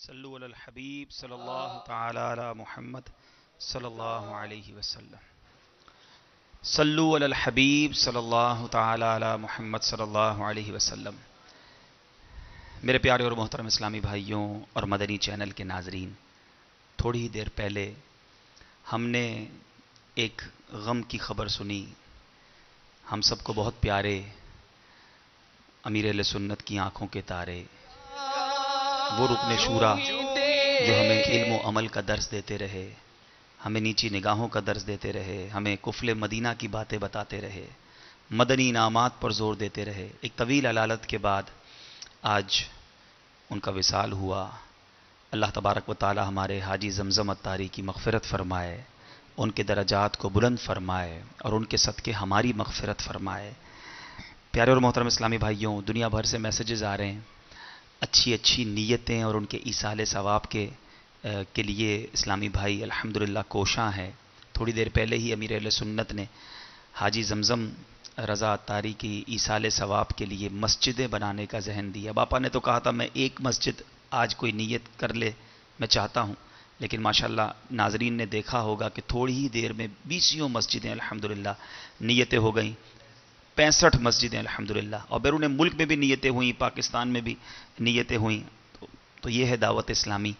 صلو علی الحبیب صلی اللہ تعالی علی محمد صلی اللہ علیہ وسلم. صلو علی الحبیب صلی اللہ تعالی علی محمد صلی اللہ علیہ وسلم. میرے پیارے اور محترم اسلامی بھائیوں اور مدنی چینل کے ناظرین، تھوڑی ہی دیر پہلے ہم نے ایک غم کی خبر سنی. ہم سب کو بہت پیارے امیر اہل سنت کی آنکھوں کے تارے، وہ رکن شورا جو ہمیں علم و عمل کا درس دیتے رہے، ہمیں نیچی نگاہوں کا درس دیتے رہے، ہمیں کفل مدینہ کی باتیں بتاتے رہے، مدنی انعامات پر زور دیتے رہے. ایک طویل علالت کے بعد آج ان کا وصال ہوا. اللہ تبارک و تعالی ہمارے حاجی زمزم اتاری کی مغفرت فرمائے، ان کے درجات کو بلند فرمائے اور ان کے صدقے ہماری مغفرت فرمائے. پیارے اور محترم اسلامی بھائیوں، دنیا بھر سے میسیجز آ رہے ہیں، اچھی اچھی نیتیں اور ان کے ایصال ثواب کے لیے اسلامی بھائی الحمدللہ کوشاں ہیں. تھوڑی دیر پہلے ہی امیر اہل سنت نے حاجی زمزم رضا اتاری کی ایصال ثواب کے لیے مسجدیں بنانے کا ذہن دیا. باپا نے تو کہا تھا میں ایک مسجد آج کوئی نیت کر لے میں چاہتا ہوں، لیکن ماشاءاللہ ناظرین نے دیکھا ہوگا کہ تھوڑی ہی دیر میں 20 مسجدیں الحمدللہ نیتیں ہو گئیں. 65 مسجدیں الحمدللہ، اور بیرون ملک میں بھی نیتیں ہوئیں، پاکستان میں بھی نیتیں ہوئیں. تو یہ ہے دعوت اسلامی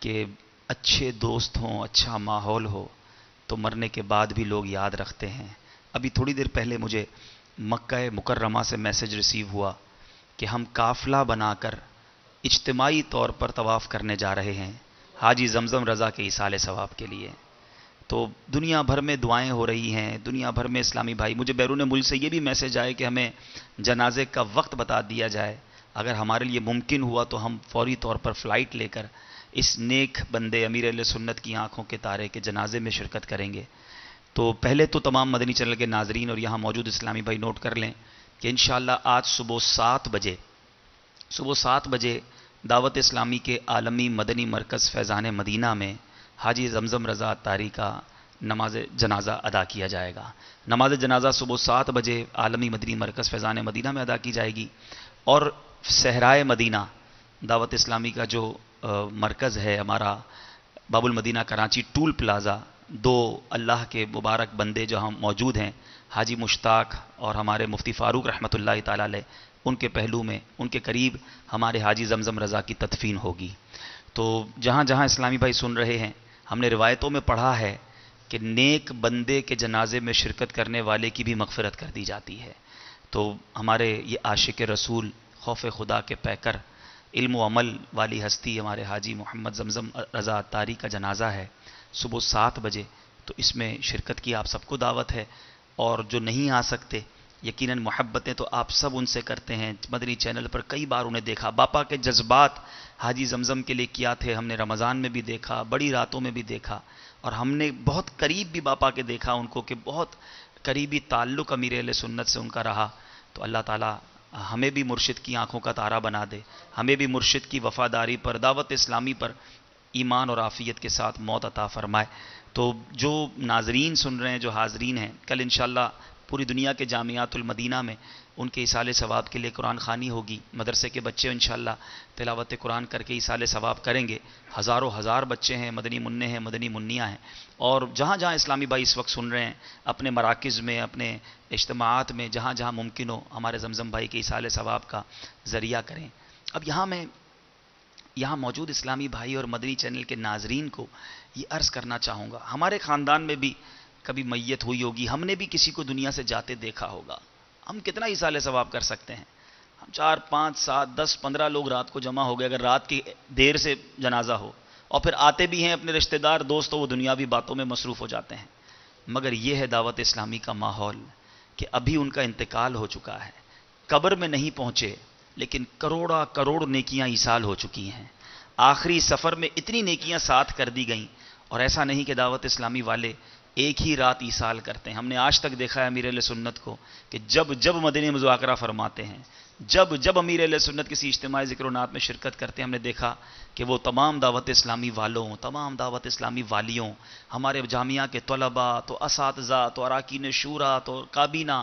کہ اچھے دوست ہوں، اچھا ماحول ہو تو مرنے کے بعد بھی لوگ یاد رکھتے ہیں. ابھی تھوڑی دیر پہلے مجھے مکہ مکرمہ سے میسج ریسیو ہوا کہ ہم قافلہ بنا کر اجتماعی طور پر طواف کرنے جا رہے ہیں حاجی زمزم رضا کے ایصال ثواب کے لیے. تو دنیا بھر میں دعائیں ہو رہی ہیں، دنیا بھر میں اسلامی بھائی. مجھے بیرون ملک سے یہ بھی میسج آئے کہ ہمیں جنازے کا وقت بتا دیا جائے، اگر ہمارے لیے ممکن ہوا تو ہم فوری طور پر فلائٹ لے کر اس نیک بندے امیر اہل سنت کی آنکھوں کے تارے کے جنازے میں شرکت کریں گے. تو پہلے تو تمام مدنی چینل کے ناظرین اور یہاں موجود اسلامی بھائی نوٹ کر لیں کہ انشاءاللہ آج صبح 7 بجے دعوت اسلامی کے عالمی مدنی مرکز فیضان مدینہ میں حاجی زمزم رضا اتاری کا نماز جنازہ ادا کیا جائے گا. نماز جنازہ صبح 7 بجے عالمی مدنی مرکز فیضان مدینہ میں ادا کی جائے گی. اور صحرائے مدینہ دعوت اسلامی کا جو مرکز ہے ہمارا، باب المدینہ کراچی ٹول پلازا، 2 اللہ کے مبارک بندے جو ہم موجود ہیں، حاجی مشتاق اور ہمارے مفتی فاروق رحمۃ اللہ تعالی علیہ، ان کے پہلو میں ان کے قریب ہمارے حاجی زمزم رضا کی تدفین ہوگی. تو جہاں جہاں اسلامی بھائی سن رہے ہیں، ہم نے روایتوں میں پڑھا ہے کہ نیک بندے کے جنازے میں شرکت کرنے والے کی بھی مغفرت کر دی جاتی ہے. تو ہمارے یہ عاشق رسول، خوف خدا کے پیکر، علم و عمل والی ہستی ہمارے حاجی محمد زمزم رضا اتاری کا جنازہ ہے صبح 7 بجے. تو اس میں شرکت کی آپ سب کو دعوت ہے، اور جو نہیں آ سکتے یقیناً محبتیں تو آپ سب ان سے کرتے ہیں. مدنی چینل پر کئی بار انہیں دیکھا، باپا کے جذبات حاجی زمزم کے لیے کیا تھے ہم نے رمضان میں بھی دیکھا، بڑی راتوں میں بھی دیکھا، اور ہم نے بہت قریب بھی باپا کے دیکھا ان کو کہ بہت قریبی تعلق امیر اہل سنت سے ان کا رہا. تو اللہ تعالیٰ ہمیں بھی مرشد کی آنکھوں کا تارا بنا دے، ہمیں بھی مرشد کی وفاداری پر، دعوت اسلامی پر ایمان اور عافیت کے ساتھ موت عطا فرمائے. تو جو ناظرین سن رہے ہیں، جو حاضرین ہیں، کل انشاءاللہ پوری دنیا کے جامعات المدینہ میں ان کے ایصال ثواب کے لیے قرآن خوانی ہوگی. مدرسے کے بچے انشاءاللہ تلاوت قرآن کر کے ایصال ثواب کریں گے. ہزاروں ہزار بچے ہیں، مدنی منع ہیں، مدنی منیاں ہیں. اور جہاں جہاں اسلامی بھائی اس وقت سن رہے ہیں، اپنے مراکز میں، اپنے اجتماعات میں، جہاں جہاں ممکن ہو ہمارے زمزم بھائی کے ایصال ثواب کا ذریعہ کریں. اب یہاں موجود اسلامی بھائی اور مدنی چینل کے ناظرین کو یہ عرض کرنا چاہوں گا، ہمارے خاندان میں بھی کبھی میت ہوئی ہوگی، ہم نے بھی کسی کو دنیا سے جاتے دیکھا ہوگا. ہم کتنا ایصال ثواب کر سکتے ہیں؟ ہم 4 5 7 10 15 لوگ رات کو جمع ہو گئے، اگر رات کی دیر سے جنازہ ہو، اور پھر آتے بھی ہیں اپنے رشتہ دار دوست، وہ دنیاوی باتوں میں مصروف ہو جاتے ہیں. مگر یہ ہے دعوت اسلامی کا ماحول کہ ابھی ان کا انتقال ہو چکا ہے، قبر میں نہیں پہنچے لیکن کروڑا کروڑ نیکیاں ایصال ہو چکی ہیں. آخری سفر میں اتنی نیکیاں ساتھ کر دی گئیں. اور ایسا نہیں کہ دعوت اسلامی والے ایک ہی رات ایصال کرتے ہیں. ہم نے آج تک دیکھا ہے امیر اہل سنت کو کہ جب مدنی مذاکرہ فرماتے ہیں، جب امیر اہل سنت کسی اجتماعی ذکر و نعت میں شرکت کرتے ہیں، ہم نے دیکھا کہ وہ تمام دعوت اسلامی والوں، تمام دعوت اسلامی والیوں، ہمارے جامعہ کے طلباء، تو اساتذہ، تو اراکین شورا، تو کابینہ،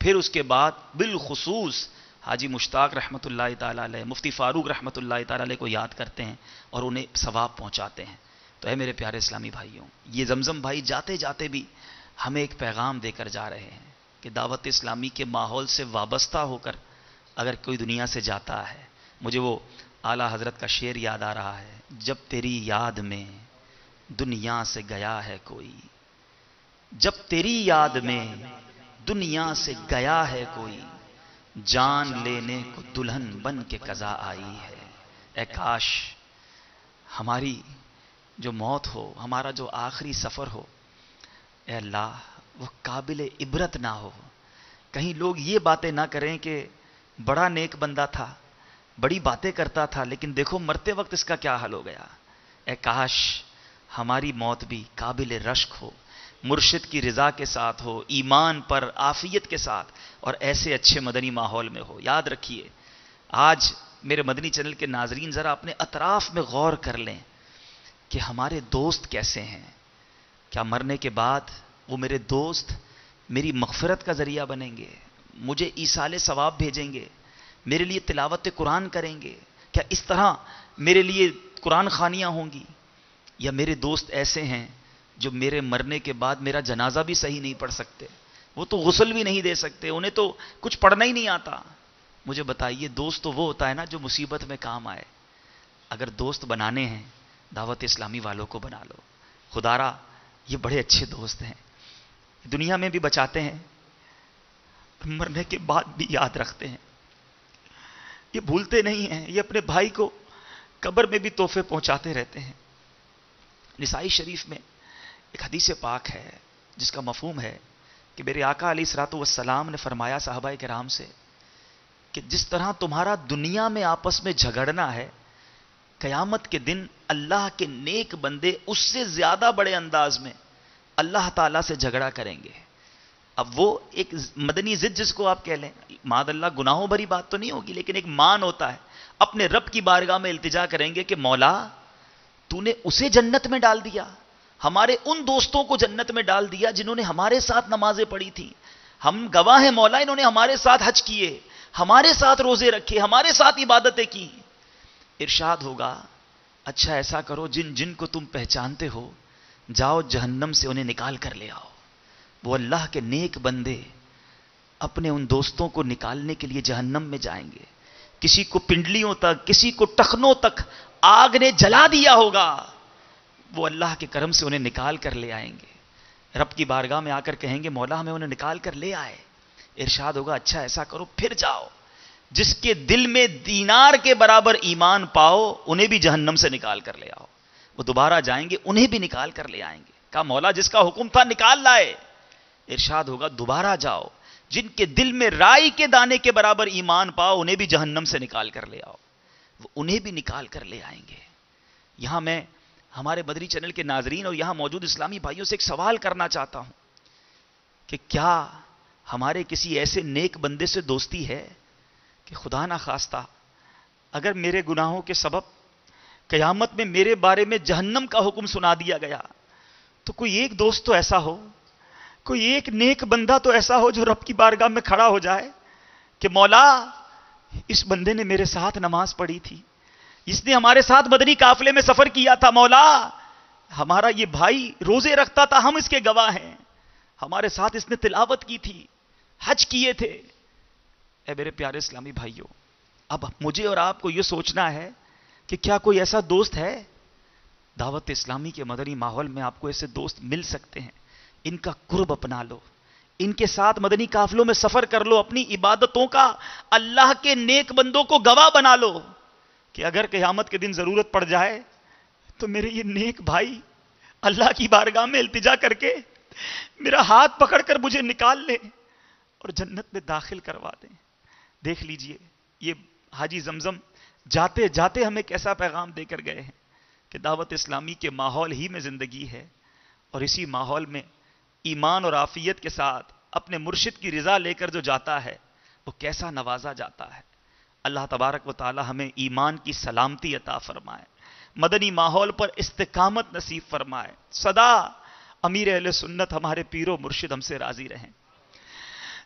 پھر اس کے بعد بالخصوص حاجی مشتاق رحمۃ اللہ تعالیٰ علیہ، مفتی فاروق رحمۃ اللہ تعالیٰ علیہ کو یاد کرتے ہیں اور انہیں ثواب پہنچاتے ہیں. تو اے میرے پیارے اسلامی بھائیوں، یہ زمزم بھائی جاتے جاتے بھی ہمیں ایک پیغام دے کر جا رہے ہیں کہ دعوت اسلامی کے ماحول سے وابستہ ہو کر اگر کوئی دنیا سے جاتا ہے، مجھے وہ اعلیٰ حضرت کا شعر یاد آ رہا ہے، جب تیری یاد میں دنیا سے گیا ہے کوئی، جب تیری یاد میں دنیا سے گیا ہے کوئی، جان لینے کو دلہن بن کے قضا آئی ہے. اے کاش ہماری جو موت ہو، ہمارا جو آخری سفر ہو، اے اللہ وہ قابل عبرت نہ ہو. کہیں لوگ یہ باتیں نہ کریں کہ بڑا نیک بندہ تھا، بڑی باتیں کرتا تھا، لیکن دیکھو مرتے وقت اس کا کیا حل ہو گیا. اے کاش ہماری موت بھی قابل رشک ہو، مرشد کی رضا کے ساتھ ہو، ایمان پر عافیت کے ساتھ، اور ایسے اچھے مدنی ماحول میں ہو. یاد رکھیے، آج میرے مدنی چینل کے ناظرین ذرا اپنے اطراف میں غور کر لیں کہ ہمارے دوست کیسے ہیں. کیا مرنے کے بعد وہ میرے دوست میری مغفرت کا ذریعہ بنیں گے، مجھے ایصال ثواب بھیجیں گے، میرے لیے تلاوت قرآن کریں گے؟ کیا اس طرح میرے لیے قرآن خوانیاں ہوں گی؟ یا میرے دوست ایسے ہیں جو میرے مرنے کے بعد میرا جنازہ بھی صحیح نہیں پڑھ سکتے، وہ تو غسل بھی نہیں دے سکتے، انہیں تو کچھ پڑھنا ہی نہیں آتا. مجھے بتائیے، دوست تو وہ ہوتا ہے نا جو مصیبت میں کام آئے. اگر دوست بنانے ہیں دعوت اسلامی والوں کو بنا لو. خدا را یہ بڑے اچھے دوست ہیں، دنیا میں بھی بچاتے ہیں، مرنے کے بعد بھی یاد رکھتے ہیں، یہ بھولتے نہیں ہیں. یہ اپنے بھائی کو قبر میں بھی تحفے پہنچاتے رہتے ہیں. نسائی شریف میں ایک حدیث پاک ہے جس کا مفہوم ہے کہ میرے آقا علیہ الصلوۃ والسلام نے فرمایا صحابہ کرام سے کہ جس طرح تمہارا دنیا میں آپس میں جھگڑنا ہے، قیامت کے دن اللہ کے نیک بندے اس سے زیادہ بڑے انداز میں اللہ تعالیٰ سے جھگڑا کریں گے. اب وہ ایک مدنی ضد جس کو آپ کہہ لیں، معاذ اللہ گناہوں بھری بات تو نہیں ہوگی، لیکن ایک مان ہوتا ہے. اپنے رب کی بارگاہ میں التجا کریں گے کہ مولا تو نے اسے جنت میں ڈال دیا، ہمارے ان دوستوں کو جنت میں ڈال دیا جنہوں نے ہمارے ساتھ نمازیں پڑھی تھیں. ہم گواہ ہیں مولا، انہوں نے ہمارے ساتھ حج کیے، ہمارے ساتھ روزے رکھے، ہمارے ساتھ عبادتیں کی. ارشاد ہوگا اچھا ایسا کرو، جن جن کو تم پہچانتے ہو جاؤ جہنم سے انہیں نکال کر لے آؤ. وہ اللہ کے نیک بندے اپنے ان دوستوں کو نکالنے کے لیے جہنم میں جائیں گے. کسی کو پنڈلیوں تک، کسی کو ٹخنوں تک آگ نے جلا دیا ہوگا، وہ اللہ کے کرم سے انہیں نکال کر لے آئیں گے. رب کی بارگاہ میں آ کر کہیں گے مولا ہمیں انہیں نکال کر لے آئے. ارشاد ہوگا اچھا ایسا کرو پھر جاؤ، جس کے دل میں دینار کے برابر ایمان پاؤ انہیں بھی جہنم سے نکال کر لے آؤ. وہ دوبارہ جائیں گے، انہیں بھی نکال کر لے آئیں گے. کہا مولا جس کا حکم تھا نکال لائے. ارشاد ہوگا دوبارہ جاؤ، جن کے دل میں رائی کے دانے کے برابر ایمان پاؤ انہیں بھی جہنم سے نکال کر لے آؤ. وہ انہیں بھی نکال کر لے آئیں گے. یہاں میں ہمارے مدنی چینل کے ناظرین اور یہاں موجود اسلامی بھائیوں سے ایک سوال کرنا چاہتا ہوں کہ کیا ہمارے کسی ایسے نیک بندے سے دوستی ہے کہ خدا نہ خواستہ اگر میرے گناہوں کے سبب قیامت میں میرے بارے میں جہنم کا حکم سنا دیا گیا تو کوئی ایک دوست تو ایسا ہو، کوئی ایک نیک بندہ تو ایسا ہو جو رب کی بارگاہ میں کھڑا ہو جائے کہ مولا اس بندے نے میرے ساتھ نماز پڑھی تھی، اس نے ہمارے ساتھ مدنی قافلے میں سفر کیا تھا، مولا ہمارا یہ بھائی روزے رکھتا تھا، ہم اس کے گواہ ہیں، ہمارے ساتھ اس نے تلاوت کی تھی، حج کیے تھے. اے میرے پیارے اسلامی بھائیوں، اب مجھے اور آپ کو یہ سوچنا ہے کہ کیا کوئی ایسا دوست ہے؟ دعوت اسلامی کے مدنی ماحول میں آپ کو ایسے دوست مل سکتے ہیں. ان کا قرب اپنا لو، ان کے ساتھ مدنی قافلوں میں سفر کر لو، اپنی عبادتوں کا اللہ کے نیک بندوں کو گواہ بنا لو کہ اگر قیامت کے دن ضرورت پڑ جائے تو میرے یہ نیک بھائی اللہ کی بارگاہ میں التجا کر کے میرا ہاتھ پکڑ کر مجھے نکال لیں اور جنت میں داخل کروا دیں. دیکھ لیجئے یہ حاجی زمزم جاتے جاتے ہمیں کیسا پیغام دے کر گئے ہیں کہ دعوت اسلامی کے ماحول ہی میں زندگی ہے، اور اسی ماحول میں ایمان اور عافیت کے ساتھ اپنے مرشد کی رضا لے کر جو جاتا ہے وہ کیسا نوازا جاتا ہے. اللہ تبارک و تعالی ہمیں ایمان کی سلامتی عطا فرمائے، مدنی ماحول پر استقامت نصیب فرمائے. سدا امیر اہل سنت ہمارے پیر و مرشد ہم سے راضی رہیں.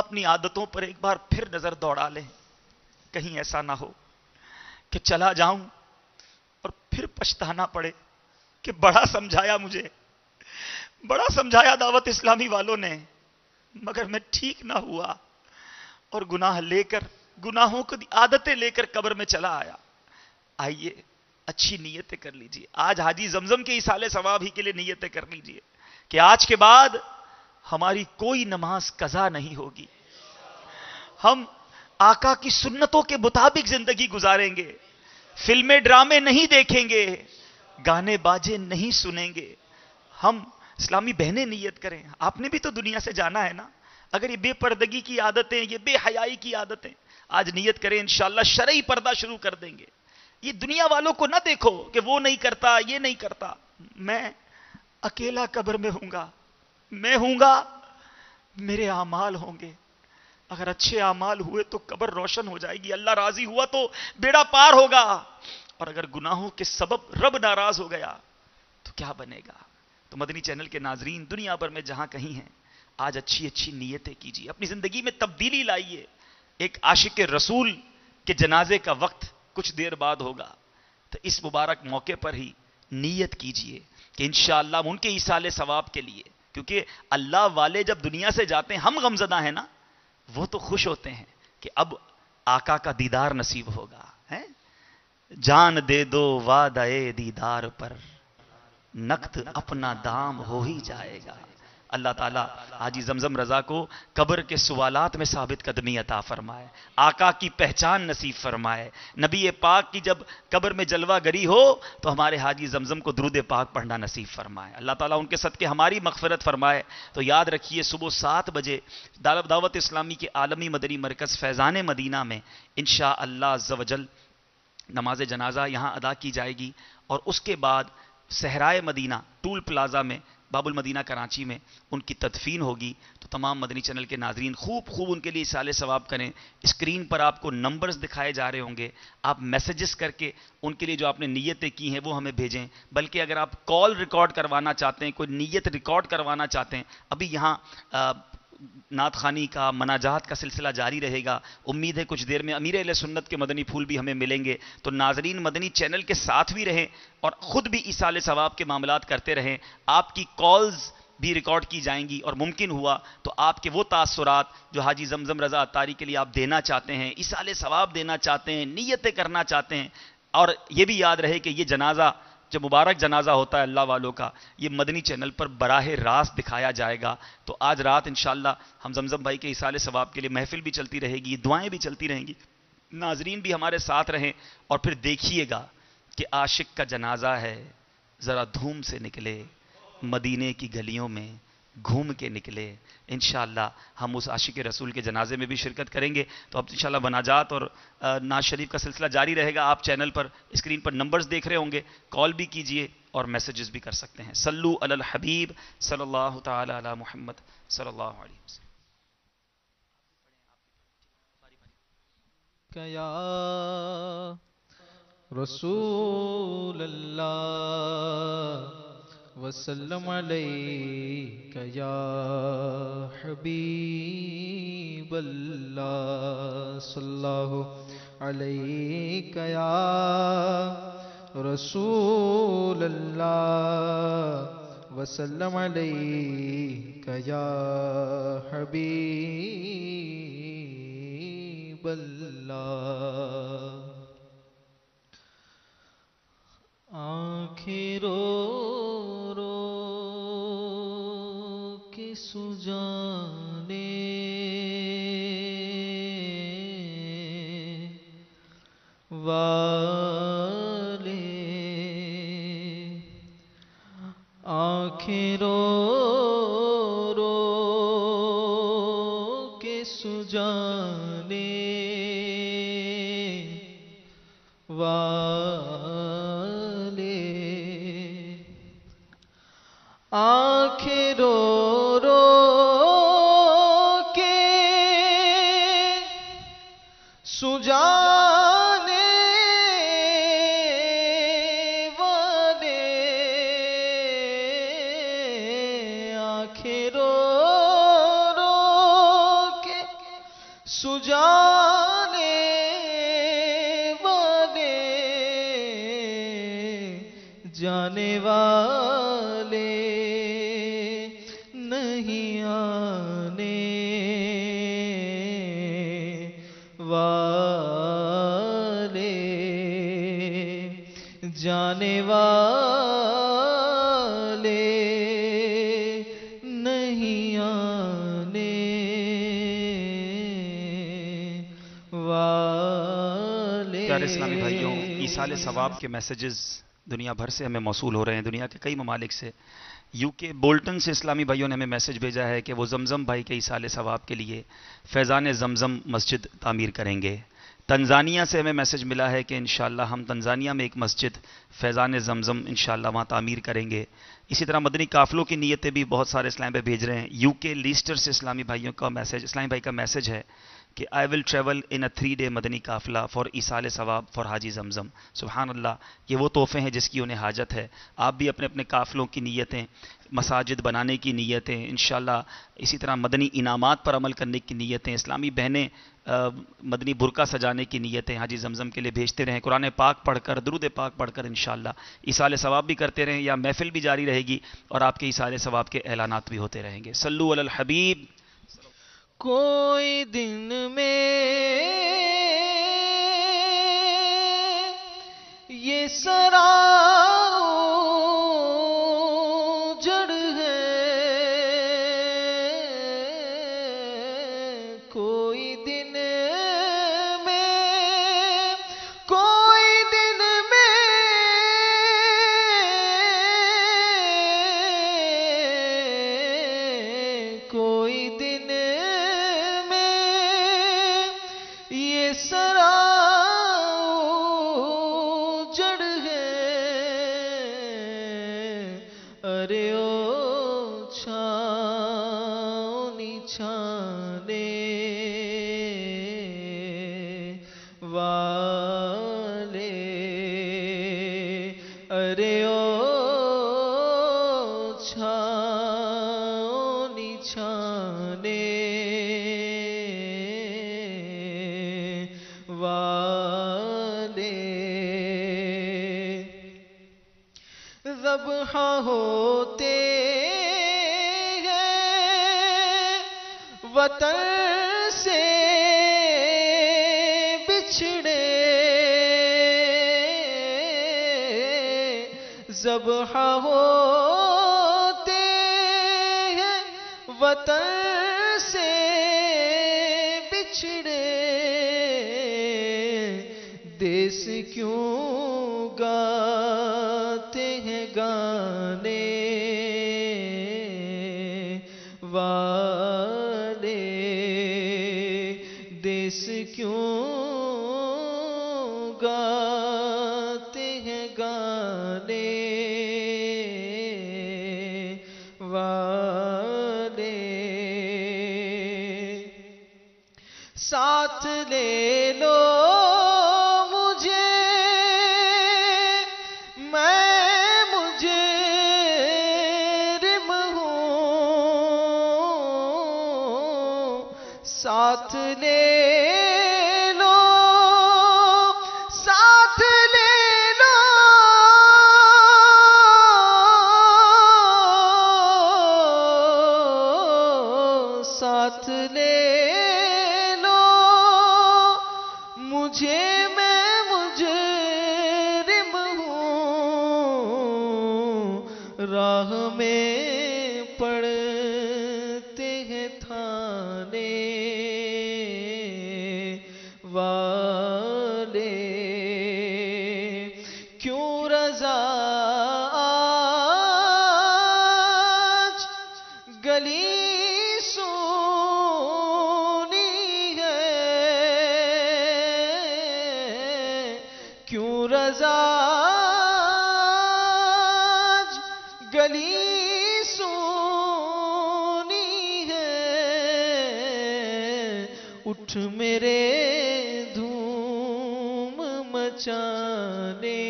اپنی عادتوں پر ایک بار پھر نظر دوڑا لیں. کہیں ایسا نہ ہو کہ چلا جاؤں اور پھر پچھتانا پڑے کہ بڑا سمجھایا مجھے، بڑا سمجھایا دعوت اسلامی والوں نے، مگر میں ٹھیک نہ ہوا اور گناہ لے کر، گناہوں کی عادتیں لے کر قبر میں چلا آیا. آئیے اچھی نیتیں کر لیجئے. آج حاجی زمزم کے ایصال ثواب ہی کے لیے نیتیں کر لیجئے کہ آج کے بعد ہماری کوئی نماز قضا نہیں ہوگی. ہم آقا کی سنتوں کے مطابق زندگی گزاریں گے، فلمیں ڈرامے نہیں دیکھیں گے، گانے باجے نہیں سنیں گے. ہم اسلامی بہنیں نیت کریں، آپ نے بھی تو دنیا سے جانا ہے نا. اگر یہ بے پردگی کی عادتیں، یہ بے حیائی کی عادتیں، آج نیت کریں انشاءاللہ شرعی پردہ شروع کر دیں گے. یہ دنیا والوں کو نہ دیکھو کہ وہ نہیں کرتا، یہ نہیں کرتا. میں اکیلا قبر میں ہوں گا، میں ہوں گا، میرے اعمال ہوں گے. اگر اچھے اعمال ہوئے تو قبر روشن ہو جائے گی، اللہ راضی ہوا تو بیڑا پار ہوگا، اور اگر گناہوں کے سبب رب ناراض ہو گیا تو کیا بنے گا. تو مدنی چینل کے ناظرین دنیا بھر میں جہاں کہیں ہیں، آج اچھی اچھی نیتیں کیجیے، اپنی زندگی میں تبدیلی لائیے. ایک عاشق رسول کے جنازے کا وقت کچھ دیر بعد ہوگا، تو اس مبارک موقع پر ہی نیت کیجیے کہ انشاءاللہ ان کے ایصال ثواب کے لیے، کیونکہ اللہ والے جب دنیا سے جاتے ہیں، ہم غمزدہ ہیں نا، وہ تو خوش ہوتے ہیں کہ اب آقا کا دیدار نصیب ہوگا. جان دے دو وعدہ دیدار پر، نقد اپنا دام ہو ہی جائے گا. اللہ تعالیٰ حاجی زمزم رضا کو قبر کے سوالات میں ثابت قدمی عطا فرمائے، آقا کی پہچان نصیب فرمائے. نبی پاک کی جب قبر میں جلوہ گری ہو تو ہمارے حاجی زمزم کو درود پاک پڑھنا نصیب فرمائے. اللہ تعالیٰ ان کے صدقے ہماری مغفرت فرمائے. تو یاد رکھیے صبح 7 بجے دعوت اسلامی کے عالمی مدنی مرکز فیضان مدینہ میں انشاءاللہ عز و جل نماز جنازہ یہاں ادا کی جائے گی، اور اس کے بعد صحرائے مدینہ ٹول پلازا میں، باب المدینہ کراچی میں ان کی تدفین ہوگی. تو تمام مدنی چینل کے ناظرین خوب ان کے لیے ایصال ثواب کریں. اسکرین پر آپ کو نمبرز دکھائے جا رہے ہوں گے، آپ میسیجز کر کے ان کے لیے جو آپ نے نیتیں کی ہیں وہ ہمیں بھیجیں. بلکہ اگر آپ کال ریکارڈ کروانا چاہتے ہیں، کوئی نیت ریکارڈ کروانا چاہتے ہیں، ابھی یہاں نعت خوانی کا، مناجات کا سلسلہ جاری رہے گا. امید ہے کچھ دیر میں امیر اہل سنت کے مدنی پھول بھی ہمیں ملیں گے. تو ناظرین مدنی چینل کے ساتھ بھی رہیں اور خود بھی ایصال ثواب کے معاملات کرتے رہیں. آپ کی کالز بھی ریکارڈ کی جائیں گی، اور ممکن ہوا تو آپ کے وہ تاثرات جو حاجی زمزم رضا عطاری کے لیے آپ دینا چاہتے ہیں، ایصال ثواب دینا چاہتے ہیں، نیتیں کرنا چاہتے ہیں. اور یہ بھی یاد رہے کہ یہ جنازہ، جو مبارک جنازہ ہوتا ہے اللہ والوں کا، یہ مدنی چینل پر براہ راست دکھایا جائے گا. تو آج رات انشاءاللہ ہم زمزم بھائی کے ایصال ثواب کے لیے محفل بھی چلتی رہے گی، دعائیں بھی چلتی رہیں گی. ناظرین بھی ہمارے ساتھ رہیں، اور پھر دیکھیے گا کہ عاشق کا جنازہ ہے، ذرا دھوم سے نکلے، مدینے کی گلیوں میں گھوم کے نکلے. انشاءاللہ ہم اس عاشق رسول کے جنازے میں بھی شرکت کریں گے. تو اب انشاءاللہ مناجات اور نعت شریف کا سلسلہ جاری رہے گا. آپ چینل پر اسکرین پر نمبرز دیکھ رہے ہوں گے، کال بھی کیجئے اور میسیجز بھی کر سکتے ہیں. صلو علی الحبیب صلی اللہ تعالی علی محمد صلی اللہ علیہ وسلم. یا رسول اللہ وسلم علیک یا حبیب اللہ صلی اللہ علیک یا رسول اللہ وسلم علیک یا حبیب اللہ. آنکھیں رو رو کے سجانے والے، آنکھیں رو رو کے سجانے والے، آنکھیں رو رو کے سجانے والے، آنکھیں رو رو کے سجانے والے جانے والے نہیں آنے والے جانے والے نہیں آنے والے. پیارے اسلامی بھائیوں، ایصال ثواب کے میسیجز دنیا بھر سے ہمیں موصول ہو رہے ہیں، دنیا کے کئی ممالک سے. یو کے بولٹن سے اسلامی بھائیوں نے ہمیں میسیج بھیجا ہے کہ وہ زمزم بھائی کے ایصال ثواب کے لیے فیضان زمزم مسجد تعمیر کریں گے. تنزانیہ سے ہمیں میسیج ملا ہے کہ انشاءاللہ ہم تنزانیہ میں ایک مسجد فیضان زمزم انشاءاللہ وہاں تعمیر کریں گے. اسی طرح مدنی قافلوں کی نیتیں بھی بہت سارے اسلام پہ بھیج رہے ہیں. یو کے لیسٹر سے اسلامی بھائیوں کا میسیج، اسلامی بھائی کا میسیج ہے کہ آئی will travel in a 3 day مدنی قافلہ فار ایصال ثواب فار حاجی زمزم. سبحان اللہ، یہ وہ تحفے ہیں جس کی انہیں حاجت ہے. آپ بھی اپنے اپنے قافلوں کی نیتیں، مساجد بنانے کی نیتیں، انشاءاللہ اسی طرح مدنی انعامات پر عمل کرنے کی نیتیں، اسلامی بہنیں مدنی برقع سجانے کی نیتیں حاجی زمزم کے لیے بھیجتے رہیں. قرآن پاک پڑھ کر، درود پاک پڑھ کر انشاءاللہ ایصال ثواب بھی کرتے رہیں، یا محفل بھی جاری رہے گی اور آپ کے ایصال ثواب کے اعلانات بھی ہوتے رہیں گے. صلو علی الحبیب. کوئی دن میں یہ سرا جڑ ہے، کوئی دن میں، کوئی دن میں کوئی دن یہ سرا جڑ ہے. ارے او چھاؤنی چھانے والے، ارے او چھاؤنی چھانے والے. ذبح ہوتے ہیں وطن سے بچھڑے، ذبح ہوتے ہیں وطن سے بچھڑے. دیس کیوں گاتے ہیں گانے والے، دیس کیوں گاتے ہیں گانے والے. ساتھ لے لو ساتھ لے لو، ساتھ لے لو، ساتھ لے لو مجھے، میں مجرم ہوں. راہ میں پڑتے ہیں تھانے والے. کیوں رضا آج گلی سونی ہے، کیوں رضا آج گلی سونی ہے. اٹھ میرے دھوم مچانے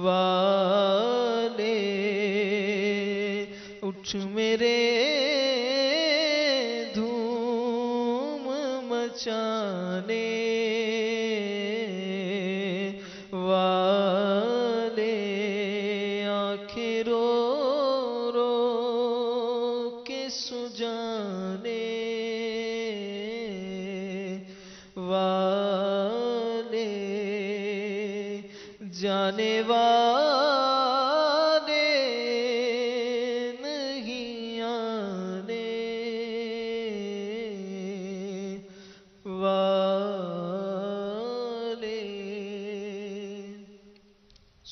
والے، اٹھ میرے مچانے والے، آنکھیں رو رو کے سجانے والے، جانے والے نہیں آنے والے۔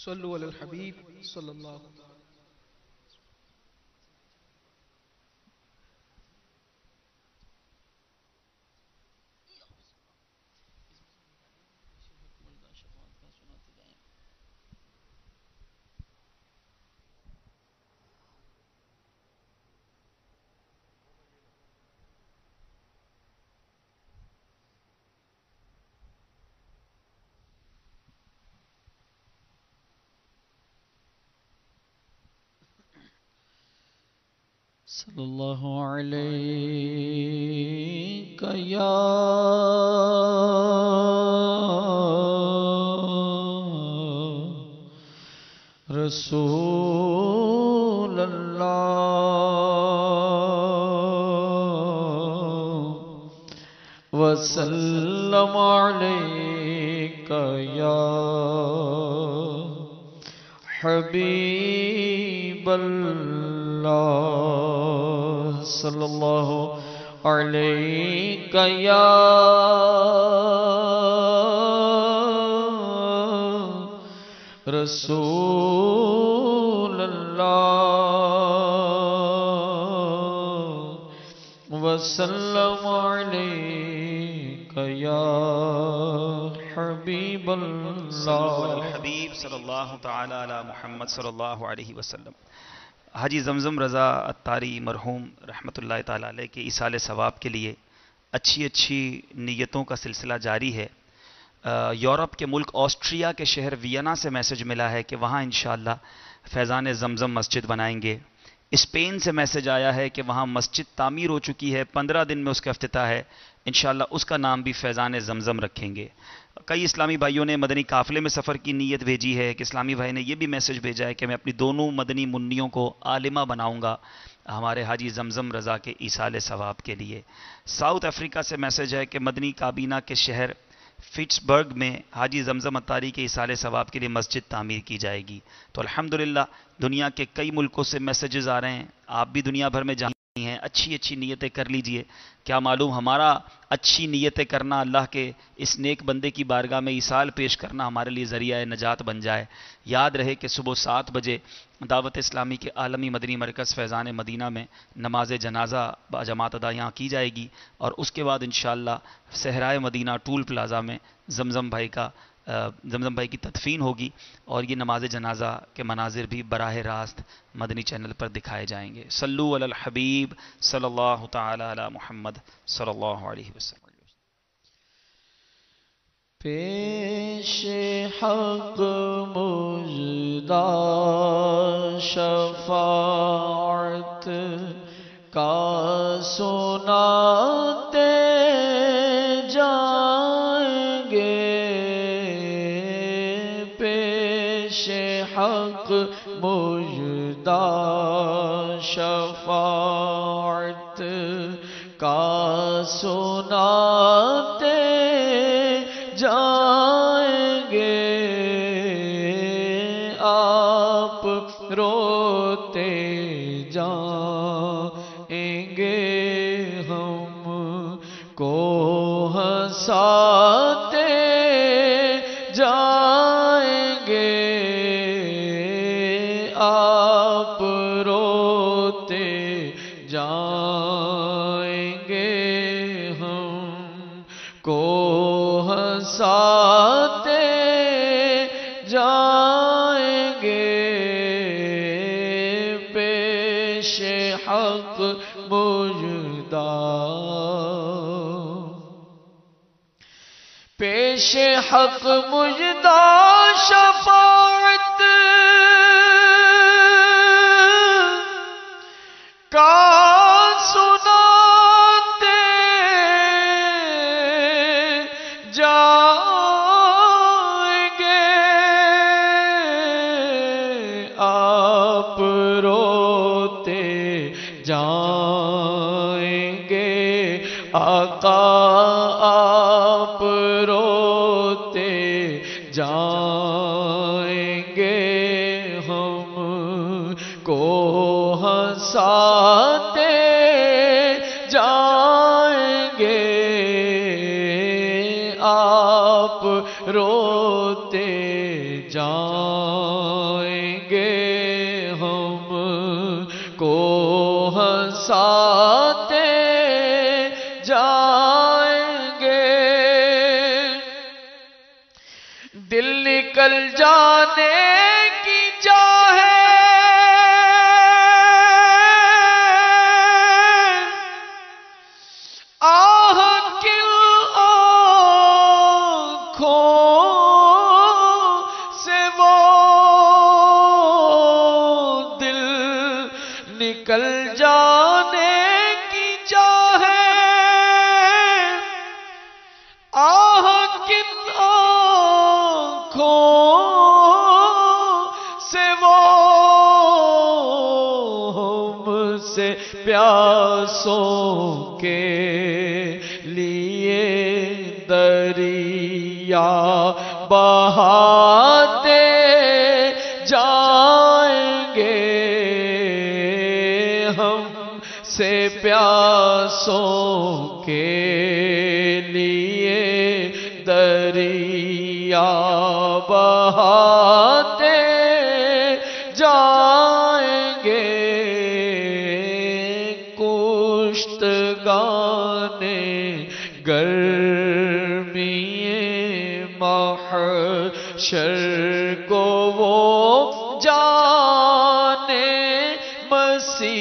صلو علی الحبیب صلی اللہ علیہ وسلم۔ صلی اللہ علیہ یا رسول اللہ، وسلم علیک یا حبیب اللہ، صلی اللہ علیہ یا رسول اللہ، وسلم علیک یا حبیب صلو علی اللہ۔ الحبیب صلی اللہ تعالی علی محمد صلی اللہ علیہ وسلم۔ حاجی زمزم رضا اتاری مرحوم رحمۃ اللہ تعالی علیہ کے ایصال ثواب کے لیے اچھی نیتوں کا سلسلہ جاری ہے۔ یورپ کے ملک آسٹریا کے شہر وینا سے میسج ملا ہے کہ وہاں انشاءاللہ فیضان زمزم مسجد بنائیں گے۔ اسپین سے میسج آیا ہے کہ وہاں مسجد تعمیر ہو چکی ہے، 15 دن میں اس کا افتتاح ہے، انشاءاللہ اس کا نام بھی فیضان زمزم رکھیں گے۔ کئی اسلامی بھائیوں نے مدنی قافلے میں سفر کی نیت بھیجی ہے۔ کہ اسلامی بھائی نے یہ بھی میسج بھیجا ہے کہ میں اپنی دونوں مدنی منیوں کو عالمہ بناؤں گا ہمارے حاجی زمزم رضا کے ایصال ثواب کے لیے۔ ساؤتھ افریقہ سے میسج ہے کہ مدنی کابینہ کے شہر فٹسبرگ میں حاجی زمزم اتاری کے ایصال ثواب کے لیے مسجد تعمیر کی جائے گی۔ تو الحمدللہ دنیا کے کئی ملکوں سے میسیجز آ رہے ہیں، آپ بھی دنیا بھر میں جانی ہیں، اچھی نیتیں کر لیجئے۔ کیا معلوم ہمارا اچھی نیتیں کرنا، اللہ کے اس نیک بندے کی بارگاہ میں ایصال پیش کرنا ہمارے لیے ذریعہ نجات بن جائے۔ یاد رہے کہ صبح 7 بجے دعوت اسلامی کے عالمی مدنی مرکز فیضان مدینہ میں نماز جنازہ باجماعت ادا یہاں کی جائے گی، اور اس کے بعد انشاءاللہ صحرائے مدینہ ٹول پلازا میں زمزم بھائی کی تدفین ہوگی، اور یہ نماز جنازہ کے مناظر بھی براہ راست مدنی چینل پر دکھائے جائیں گے۔ صلو علی الحبیب صلی اللہ تعالی علی محمد صلی اللہ علیہ وسلم۔ پیش حق مژدہ شفاعت کا سناتے جائیں گے، پیش حق مژدہ شفاعت کا سناتے جائیں گے، آپ روتے جائیں گے، ہم کو ہنساتے جائیں گے، آپ روتے جائیں گے، ہم کو ہنساتے جائیں گے، پیش حق مژدہ، پیش حق مژدہ شفاعت کا سناتے آپ روتے جائیں گے آقا آپ روتے جائیں گے ہم کو ہنساتے جائیں گے آپ روتے جائیں گے ہم کو ہنساتے جائیں گے دل نکل جانے کی چاہے آہ کل آنکھوں سے وہ دل نکل جانے کی چاہے آہ کن آنکھوں سے وہ ہم سے پیاسوں کے لیے دریا بہاتے جائیں گے ہم سے پیاسوں کے لیے دریا بہاتے جائیں گے کشتگان گرمی محشر کو وہ جانے مسیح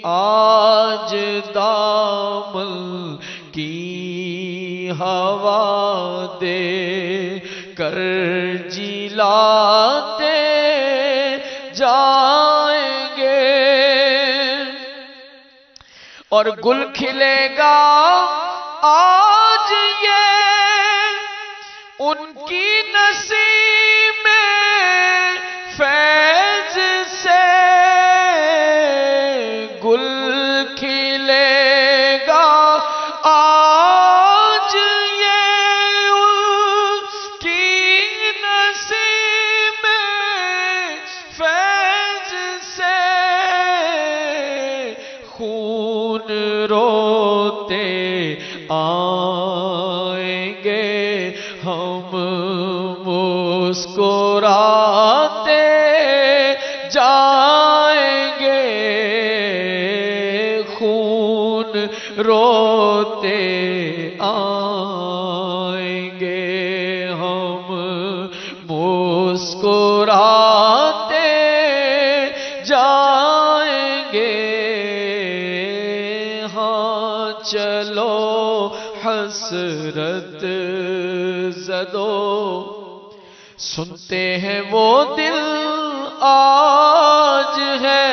آج دامن کی ہوا دے کر جلاتے جائیں گے اور گل کھلے گا آج یہ ان کی نسیم فیض سے گل کھلے گا آج یہ ان کی نسیم فیض سے خون روتے آئیں گے ہم مسکراتے جائیں گے خون روتے آئیں گے ہم مسکراتے جائیں گے ہاں چلو حسرت زدو سنتے ہیں وہ دل آج ہے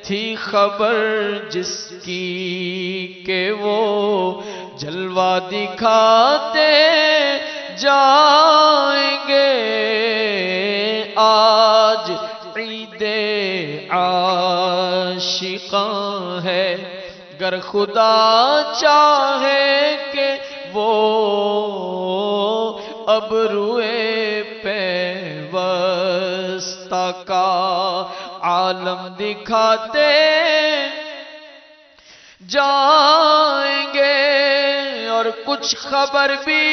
تھی خبر جس کی کہ وہ جلوہ دکھاتے جائیں گے آج عید عاشقاں ہے گر خدا چاہے کہ وہ ابروئے پیوستہ کا عالم دکھاتے جائیں گے اور کچھ خبر بھی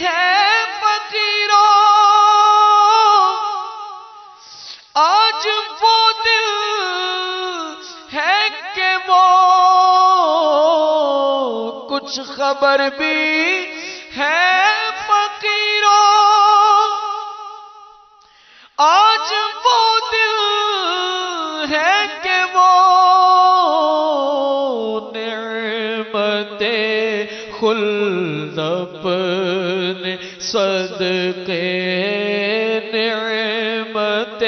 ہے فقیروں آج وہ دل ہے کہ وہ کچھ خبر بھی ہے فقیروں آج وہ دل ہے کہ وہ نعمت خلد اپنے صدقے نعمت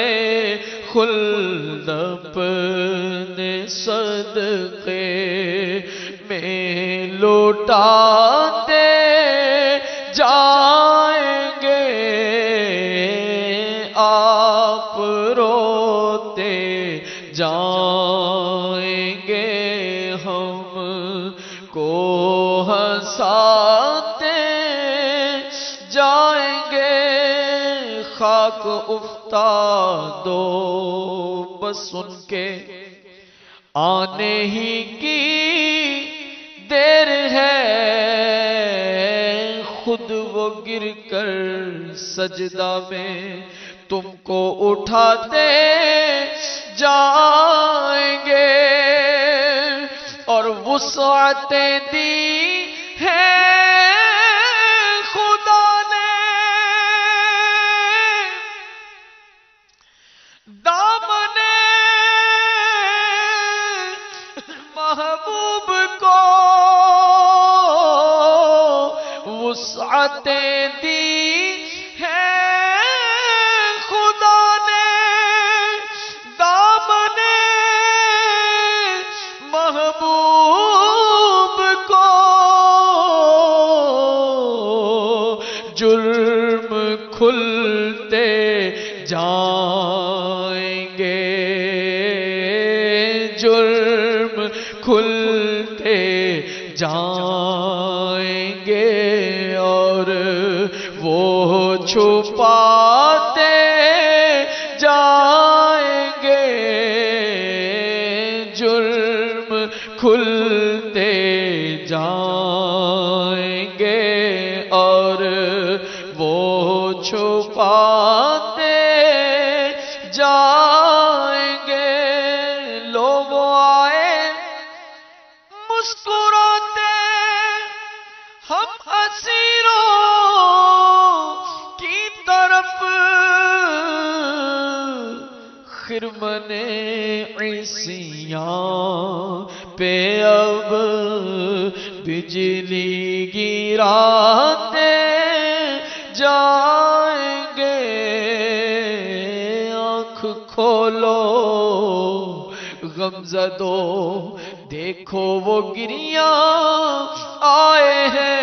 خلد اپنے صدقے میں لوٹاتے جائیں گے آپ روتے جائیں گے، ہم کو ہنساتے جائیں گے، خاک افتادو بس ان کے آنے ہی کی دیر ہے، خود وہ گر کر سجدہ میں تم کو اٹھاتے جائیں گے، اور وسعتیں دی ہیں خدا نے دامن محبوب کو، وسعتیں دی ہیں خدا نے دامن محبوب کو، جرم کھلتے جائیں گے، جرم کھلتے جائیں گے، اور وہ چھپاتے جائیں گے، جرم کھلتے جائیں گے، اور وہ چھپاتے جائیں گے، لوگ آئے مسکراتے ہم اسیروں کی طرف، خرمن عیسیاں پہ اب بجلی گراتے جائیں گے، آنکھ کھولو غمزدو دیکھو وہ گریاں آئے ہیں،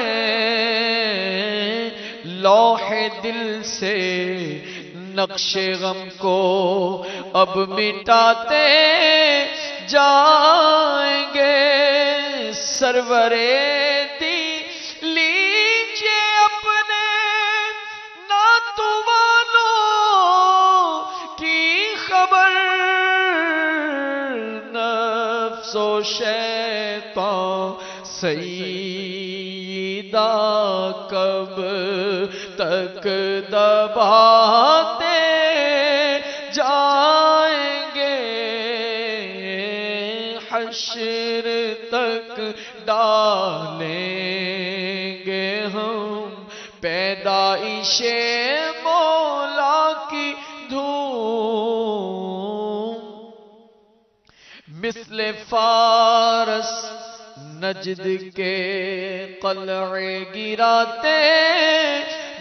لوح دل سے نقش غم کو اب مٹاتے جائیں گے، سرور دی لیجیے اپنے ناتوانوں کی خبر، نفس و شیطان سیدہ کب تک دباتے جائیں گے، حشر تک ڈالیں گے ہم پیدائش مولا کی دھوم، مثل فارس نجد کے قلعے گراتے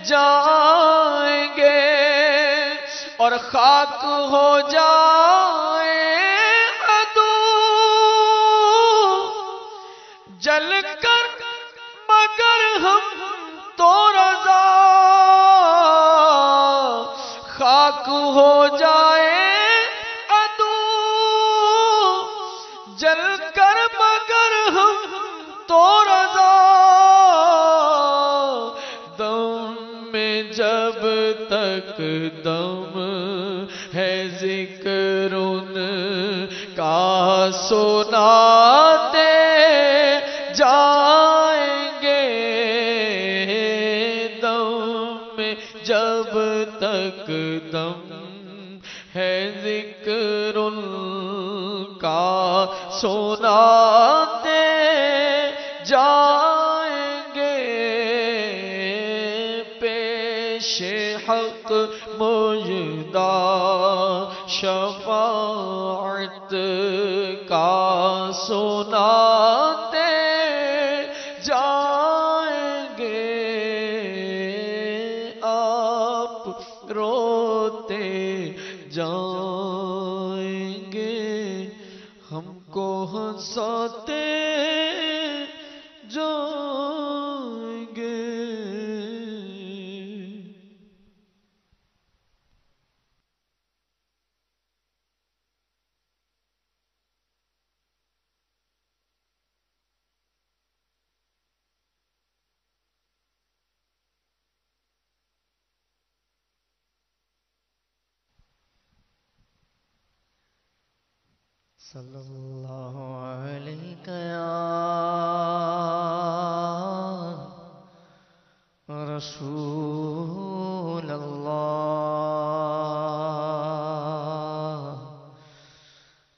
جائیں گے، اور خاک ہو جائے عدو جل کر، مگر ہم تو رضا، خاک ہو جائے عدو جل کر، مگر ہم تو رضا، دم میں جب تک دم ہے ذکر ان کا سناتے جائیں گے، دم میں جب تک دم ہے ذکر ان کا سناتے جائیں گے، پیش حق مجدہ شفاعت کا سناتے جائیں گے، آپ روتے جائیں گے، ہم کو ہنساتے جائیں گے۔ صلی اللہ علیہ یا رسول اللہ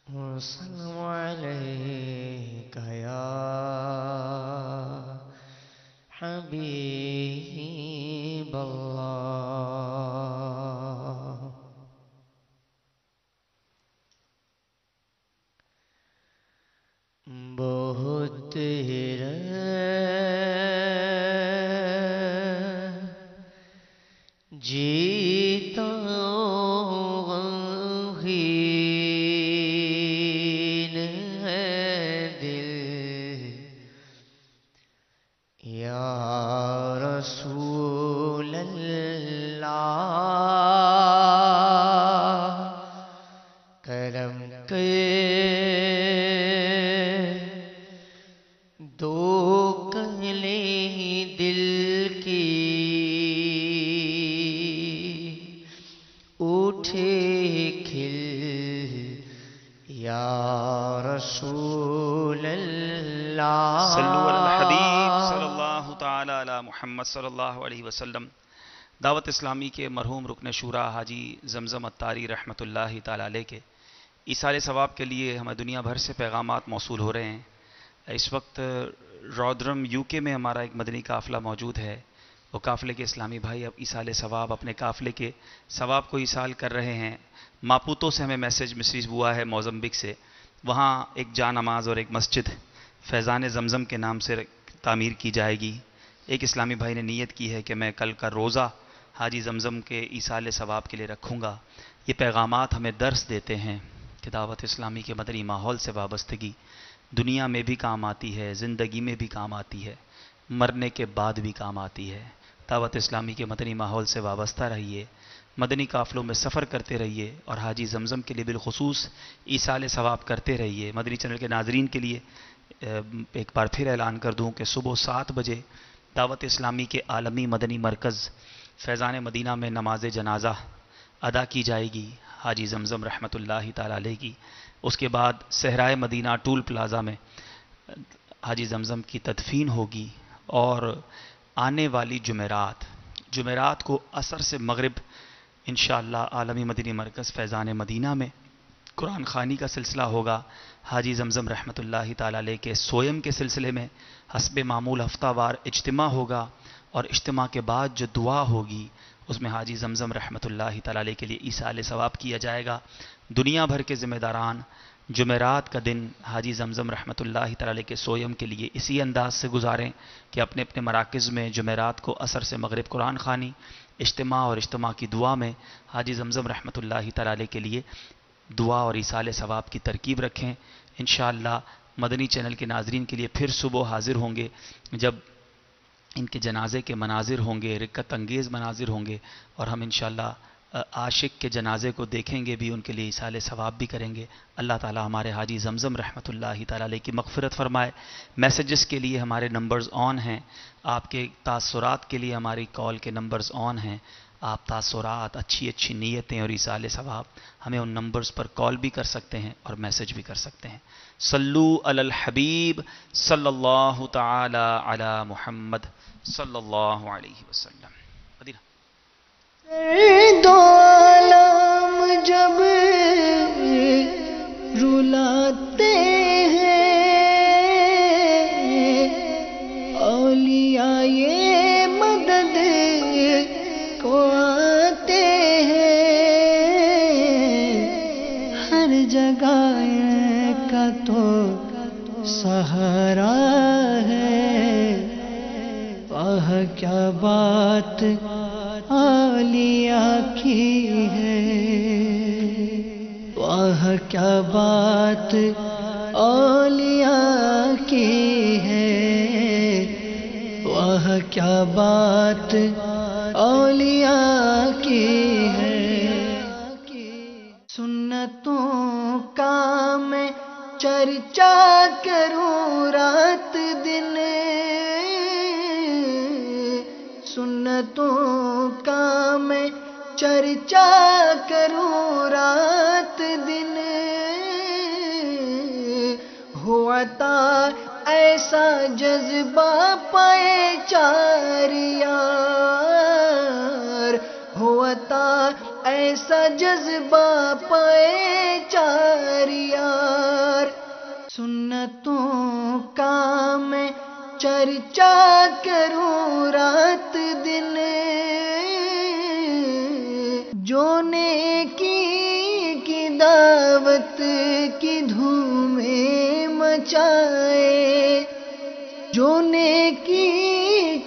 وسلم علیک یا حبیب اللہ. بہت جیتا غمگین ہے دل یا رسول اللہ کرم کے دو کلیں دل کی اٹھے کھل یا رسول اللہ. صلو علی الحبیب صلی اللہ تعالی علی محمد صلی اللہ علیہ وسلم. دعوت اسلامی کے مرحوم رکن شورا حاجی زمزم اتاری رحمۃ اللہ تعالی علیہ کے ایصال ثواب کے لیے ہمیں دنیا بھر سے پیغامات موصول ہو رہے ہیں. اس وقت رودرم یو کے میں ہمارا ایک مدنی قافلہ موجود ہے. وہ قافلے کے اسلامی بھائی اب ایصال ثواب اپنے قافلے کے ثواب کو ایصال کر رہے ہیں. ماپوتو سے ہمیں میسج مسیج ہوا ہے موزمبک سے. وہاں ایک جا نماز اور ایک مسجد فیضان زمزم کے نام سے تعمیر کی جائے گی. ایک اسلامی بھائی نے نیت کی ہے کہ میں کل کا روزہ حاجی زمزم کے ایصال ثواب کے لیے رکھوں گا. یہ پیغامات ہمیں درس دیتے ہیں کہ دعوت اسلامی کے مدنی ماحول سے وابستگی دنیا میں بھی کام آتی ہے، زندگی میں بھی کام آتی ہے، مرنے کے بعد بھی کام آتی ہے. دعوت اسلامی کے مدنی ماحول سے وابستہ رہیے، مدنی قافلوں میں سفر کرتے رہیے اور حاجی زمزم کے لیے بالخصوص ایصال ثواب کرتے رہیے. مدنی چینل کے ناظرین کے لیے ایک بار پھر اعلان کر دوں کہ صبح 7 بجے دعوت اسلامی کے عالمی مدنی مرکز فیضان مدینہ میں نماز جنازہ ادا کی جائے گی حاجی زمزم رحمۃ اللہ تعالی علیہ کی. اس کے بعد صحرائے مدینہ ٹول پلازا میں حاجی زمزم کی تدفین ہوگی. اور آنے والی جمعرات کو عصر سے مغرب انشاءاللہ عالمی مدنی مرکز فیضان مدینہ میں قرآن خوانی کا سلسلہ ہوگا. حاجی زمزم رحمۃ اللہ تعالی علیہ کے سویم کے سلسلے میں حسب معمول ہفتہ وار اجتماع ہوگا اور اجتماع کے بعد جو دعا ہوگی اس میں حاجی زمزم رحمۃ اللہ تعالی علیہ کے لیے ایصال ثواب کیا جائے گا. دنیا بھر کے ذمہ داران جمعرات کا دن حاجی زمزم رحمۃ اللہ تعالی علیہ کے سویم کے لیے اسی انداز سے گزاریں کہ اپنے اپنے مراکز میں جمعرات کو عصر سے مغرب قرآن خوانی اجتماع اور اجتماع کی دعا میں حاجی زمزم رحمۃ اللہ تعالی علیہ کے لیے دعا اور ایصال ثواب کی ترکیب رکھیں. انشاءاللہ مدنی چینل کے ناظرین کے لیے پھر صبح حاضر ہوں گے جب ان کے جنازے کے مناظر ہوں گے، رقت انگیز مناظر ہوں گے اور ہم انشاءاللہ عاشق کے جنازے کو دیکھیں گے بھی، ان کے لیے ایصال ثواب بھی کریں گے. اللہ تعالی ہمارے حاجی زمزم رحمۃ اللہ تعالی علیہ کی مغفرت فرمائے. میسیجز کے لیے ہمارے نمبرز آن ہیں، آپ کے تاثرات کے لیے ہماری کال کے نمبرز آن ہیں. آپ تاثرات، اچھی نیتیں اور ایصال ثواب ہمیں ان نمبرز پر کال بھی کر سکتے ہیں اور میسج بھی کر سکتے ہیں. صلو علی الحبیب صلی اللہ تعالی علی محمد صلی اللہ علیہ وسلم. دو عالم جب رلاتے ہیں اولیاء یہ مدد کو آتے ہیں. ہر جگہ کا تو سہارا ہے. کیا بات اولیاء کی ہے، واہ کیا بات اولیاء کی ہے، واہ کیا بات اولیاء کی ہے. سنتوں کا میں چرچا کروں رات دن، سنتوں کا میں چرچا کروں رات دن. ہو عطا ایسا جذبہ پائے چار یار، ہو عطا ایسا جذبہ پائے چار یار، سنتوں کا میں چرچا کروں رات دن، جو نیکی کی دعوت کی دھومیں مچائے، جو نیکی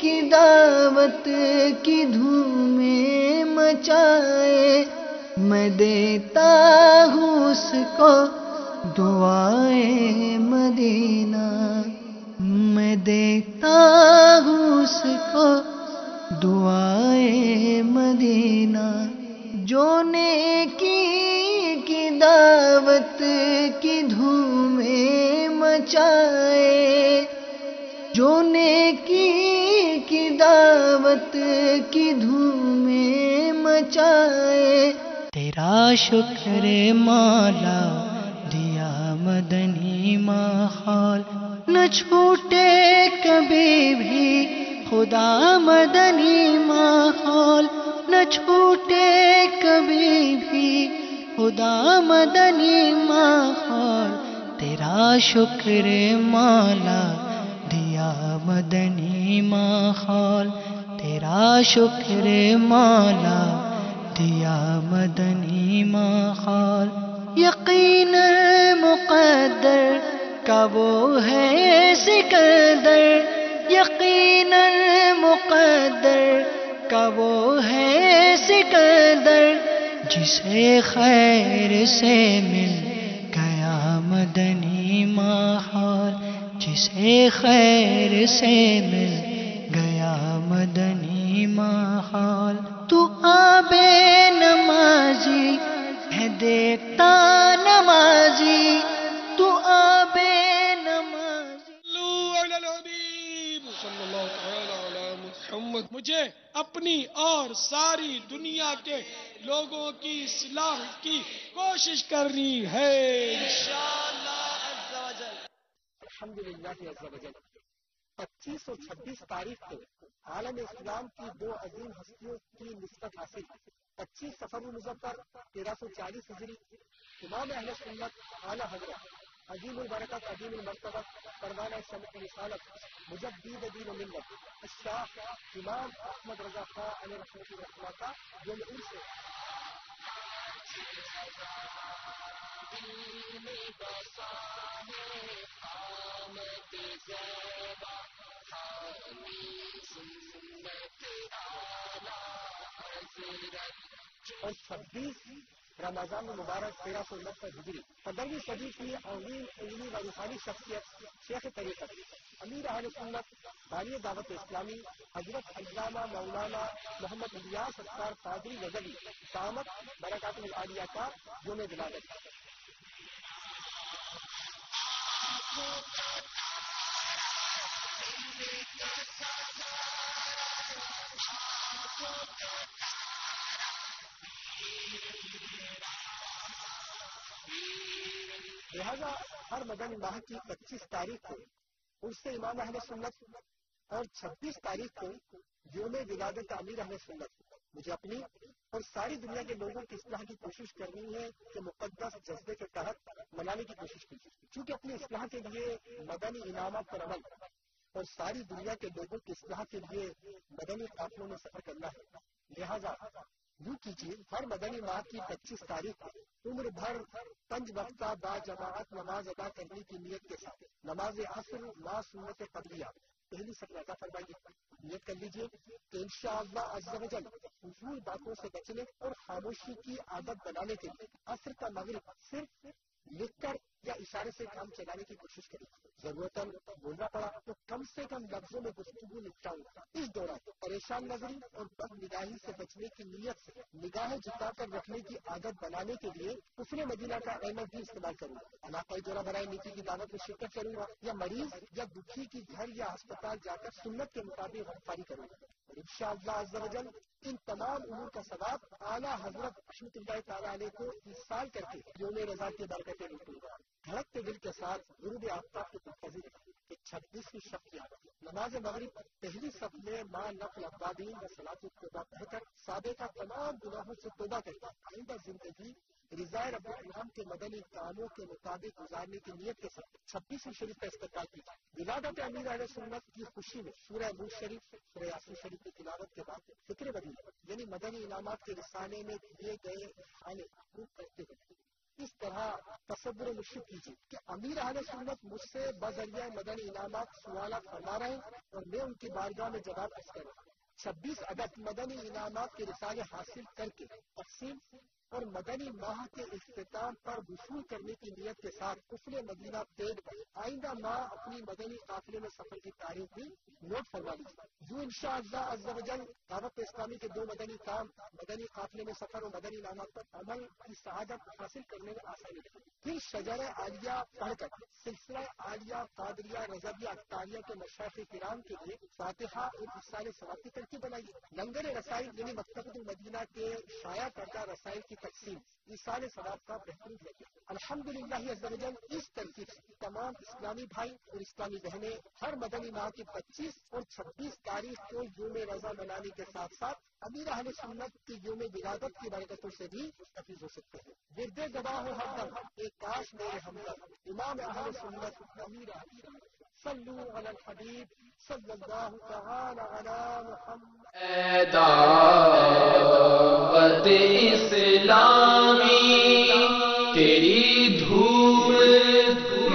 کی دعوت کی دھومیں مچائے، میں دیتا ہوں اس کو دعائے مدینہ، میں دیتا ہوں اس کو دعائے مدینہ، جو نیکی کی دعوت کی دھومیں مچائے، جو نیکی کی دعوت کی دھومیں مچائے، تیرا شکر مولا دیا مدنی ماحول، نہ چھوٹے کبھی بھی خدا مدنی ماحول، نہ چھوٹے کبھی بھی خدا مدنی ماحول، تیرا شکر مولا دیا مدنی ماحول، تیرا شکر مولا دیا مدنی ماحول، یقین مقدر کا وہ ہے سکندر، یقین مقدر کا وہ ہے سکندر، جسے خیر سے مل گیا مدنی ماحول، جسے خیر سے مل گیا مدنی ماحول، تو آبے نمازی ہے دیکھتا نمازی، تو آبے نمازی۔ صلو علی الحبیب صلی اللہ تعالی علی محمد۔ مجھے اپنی اور ساری دنیا کے لوگوں کی اصلاح کی کوشش کرنی ہے انشاءاللہ عز و جل۔ الحمدللہ عز و جل 25 اور 26 تاریخ کو عالم اسلام کی دو عظیم ہستیوں کی نسبت حاصل۔ 25 صفر المظفر 1340 ہجری، امام اہل سنت اعلی حضرت عظیم البرکت عظیم المرتبہ پروانہ شمع رسالت مجدد دین و ملت الشاہ امام احمد رضا خان علیہ رحمۃ اللہ کا یوم عرس ہے۔ اور 26 رمضان المبارک 1369 ہجری، 15ویں صدی کی عظیم علمی و روحانی شخصیت شیخ طریقت امیر اہل سنت بانی دعوت اسلامی حضرت علامہ مولانا محمد الیاس اسرار قادری رضوی دامت برکاتہ العالیہ کا یوم ولادت۔ لہذا ہر مدنی ماہ کی 25 تاریخ کو عرس امام اہل سنت اور 26 تاریخ کو یوم ولادت امیر اہل سنت مجھے اپنی اور ساری دنیا کے لوگوں کی اصلاح کی کوشش کرنی ہے کہ مقدس جذبے کے تحت منانے کی کوشش کی، چونکہ اپنی اصلاح کے لیے مدنی انعامات پر عمل اور ساری دنیا کے لوگوں کی اصلاح کے لیے مدنی قافلوں میں سفر کرنا ہے۔ لہذا یوں کیجیے، ہر مدنی ماہ کی 25 تاریخ کو عمر بھر 5 وقتہ با جماعت نماز ادا کرنے کی نیت کے ساتھ نماز عصر ما سنت قبلیہ پہلی صفحہ ادا فرمائیے۔ نیت کر لیجیے کہ انشاءاللہ عز و جل فضول باتوں سے بچنے اور خاموشی کی عادت بنانے کے لیے عصر کا مغرب صرف لکھ کر یا اشارے سے کام چلانے کی کوشش کریں، ضرورتاً بولنا پڑا تو کم سے کم لفظوں میں گفتگو نپٹاؤں۔ اس دوران پریشان نظری اور بد نگاہی سے بچنے کی نیت سے نگاہیں جھکا کر رکھنے کی عادت بنانے کے لیے کفر مدینہ کا احمد بھی استعمال کروں گا، علاقائی دورہ برائے نیکی کی دعوت میں شرکت کروں گا، یا مریض یا دکھی کی گھر یا ہسپتال جا کر سنت کے مطابق غمخواری کروں گا، اور انشاءاللہ عز و جل ان تمام امور کا ثواب اعلیٰ حضرت رحمۃ اللہ تعالیٰ علیہ کو ایصال کر کے یوم رضا کی برکتیں لوٹوں گا۔ دھڑکتے دل کے ساتھ غروب آفتاب کو منتظر ہے کہ 26ویں شب کی عادت نماز مغرب پہلی صف میں ماں نفل ابوابین و صلاۃ التوبہ پڑھ کر سابقہ تمام گناہوں سے توبہ کر کے آئندہ زندگی رضا رب العالمین کے مدنی کاموں کے مطابق گزارنے کی نیت کے ساتھ 26ویں شریف کا استقبال کیا جائے۔ ولادت امیر اہل سنت کی خوشی میں سورہ نور شریف سورہ یاسین شریف کی تلاوت کے بعد فکر وظیفہ یعنی مدنی انعامات کے رسالے میں دیے گئے حال کرتے ہوئے اس طرح تصور مشرق کیجیے کہ امیر اہل سنت مجھ سے بذریعہ مدنی انعامات سوالات فرما رہے ہیں اور میں ان کی بارگاہ میں جواب عرض کر رہا ہوں۔ 26 اگست مدنی انعامات کے رسالے حاصل کر کے تقسیم اور مدنی ماہ کے اختتام پر وصول کرنے کی نیت کے ساتھ قفل مدینہ پیڈ پر آئندہ ماہ اپنی مدنی قافلے میں سفر کی تاریخ بھی نوٹ فرما لیجیے۔ جو انشاءاللہ عز و جل دعوت اسلامی کے 2 مدنی کام مدنی قافلے میں سفر اور مدنی انعامات پر عمل کی سعادت حاصل کرنے میں آسانی رہے۔ پھر شجر عالیہ پڑھ کر سلسلہ عالیہ قادریہ رضویہ اختاریہ کے مشائخ کرام کے لیے فاتحہ اور اصال ثواب کی ترتیب بنائیے۔ لنگر رسائل یعنی مکتبۃ المدینہ کے شائع کردہ رسائل کی تقسیم اصال ثواب کا بہترین ذریعہ۔ الحمدللہ عز و جل اس ترتیب سے تمام اسلامی بھائی اور اسلامی بہنیں ہر مدنی ماہ کی 25 اور 26 تاریخ کو یوم رضا منانے کے ساتھ ساتھ امیر اہل سنت کی یوم ولادت کی برکتوں سے بھی مستفید ہو سکتے ہیں۔ ورد گواہ ہو ہر دم ایک کاش میرے ہمدرد امام اہل سنت امیر اہل سنت صلو علی الحبیب صلی اللہ تعالی علی محمد۔ اے دعوت اسلامی تیری دھوم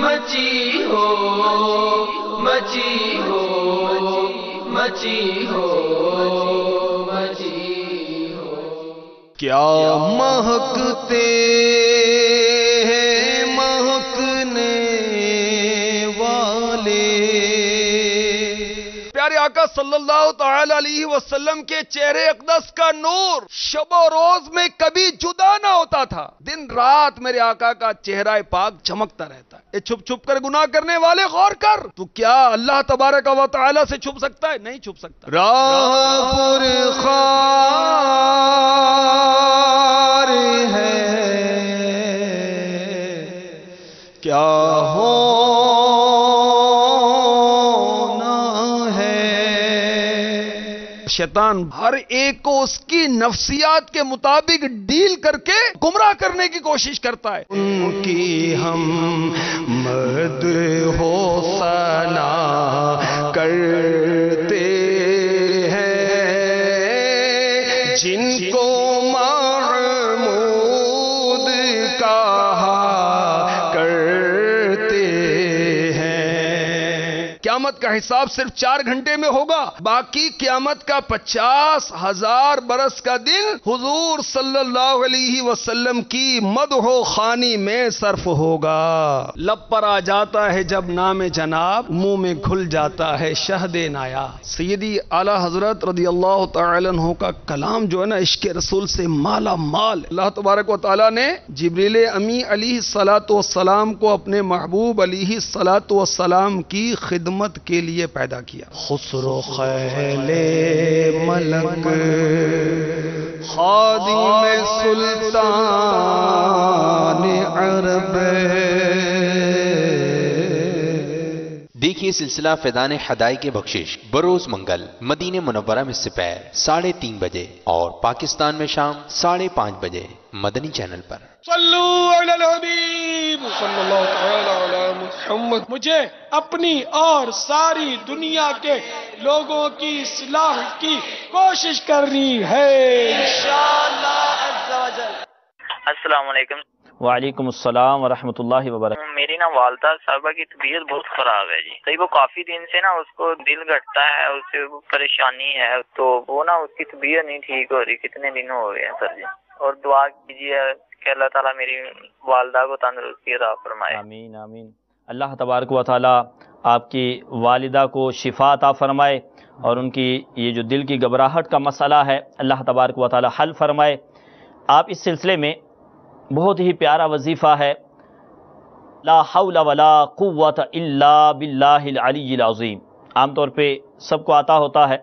مچی ہو مچی ہو مچی ہو مچی ہو۔ کیا مہکتے ہیں مہکنے والے پیارے آقا صلی اللہ تعالی علیہ وسلم کے چہرے اقدس کا نور شب و روز میں کبھی جدا نہ ہوتا تھا۔ دن رات میرے آقا کا چہرہ پاک چمکتا رہتا ہے۔ چھپ چھپ کر گناہ کرنے والے غور کر، تو کیا اللہ تبارک و تعالی سے چھپ سکتا ہے؟ نہیں چھپ سکتا۔ راہ پر خار ہے کیا شیطان ہر ایک کو اس کی نفسیات کے مطابق ڈیل کر کے گمراہ کرنے کی کوشش کرتا ہے۔ ان کی ہم مد ہو ثنا کرتے ہیں جن کو محمود کہا کرتے ہیں۔ قیامت کا حساب صرف 4 گھنٹے میں ہوگا، باقی قیامت کا 50,000 برس کا دن حضور صلی اللہ علیہ وسلم کی مدح و خوانی میں صرف ہوگا۔ لب پر آ جاتا ہے جب نام جناب، منہ میں گھل جاتا ہے شہد نایاب۔ سیدی اعلی حضرت رضی اللہ تعالی عنہ کا کلام جو ہے نا عشق رسول سے مالا مال۔ اللہ تبارک و تعالی نے جبریل امی علیہ الصلاۃ والسلام کو اپنے محبوب علیہ الصلاۃ والسلام کی خدمت کے لیے پیدا کیا۔ خسرو خیل ملک خادم سلطان عرب۔ دیکھیے سلسلہ فیضان ہدایت بخشش بروز منگل مدینہ منورہ میں سپہر 3:30 بجے اور پاکستان میں شام 5:30 بجے مدنی چینل پر۔ صلو علی الحبیب صلی اللہ تعالی علی محمد۔ مجھے اپنی اور ساری دنیا کے لوگوں کی اصلاح کی کوشش کرنی ہے انشاءاللہ عز و جل۔ السلام علیکم۔ وعلیکم السلام ورحمۃ اللہ وبرکاتہ۔ میری نا والدہ صاحبہ کی طبیعت بہت خراب ہے جی، صحیح وہ کافی دن سے نا اس کو دل گھٹتا ہے، اسے پریشانی ہے، تو وہ نا اس کی طبیعت نہیں ٹھیک ہو رہی، کتنے دن ہو گئے ہیں سر جی، اور دعا کیجیے کہ اللہ تعالیٰ میری والدہ کو تندرستی عطا فرمائے۔ آمین آمین۔ اللہ تبارک و تعالیٰ آپ کی والدہ کو شفا عطا فرمائے اور ان کی یہ جو دل کی گھبراہٹ کا مسئلہ ہے اللہ تبارک و تعالیٰ حل فرمائے۔ آپ اس سلسلے میں بہت ہی پیارا وظیفہ ہے لا حول ولا قوت الا باللہ العلی العظیم، عام طور پہ سب کو آتا ہوتا ہے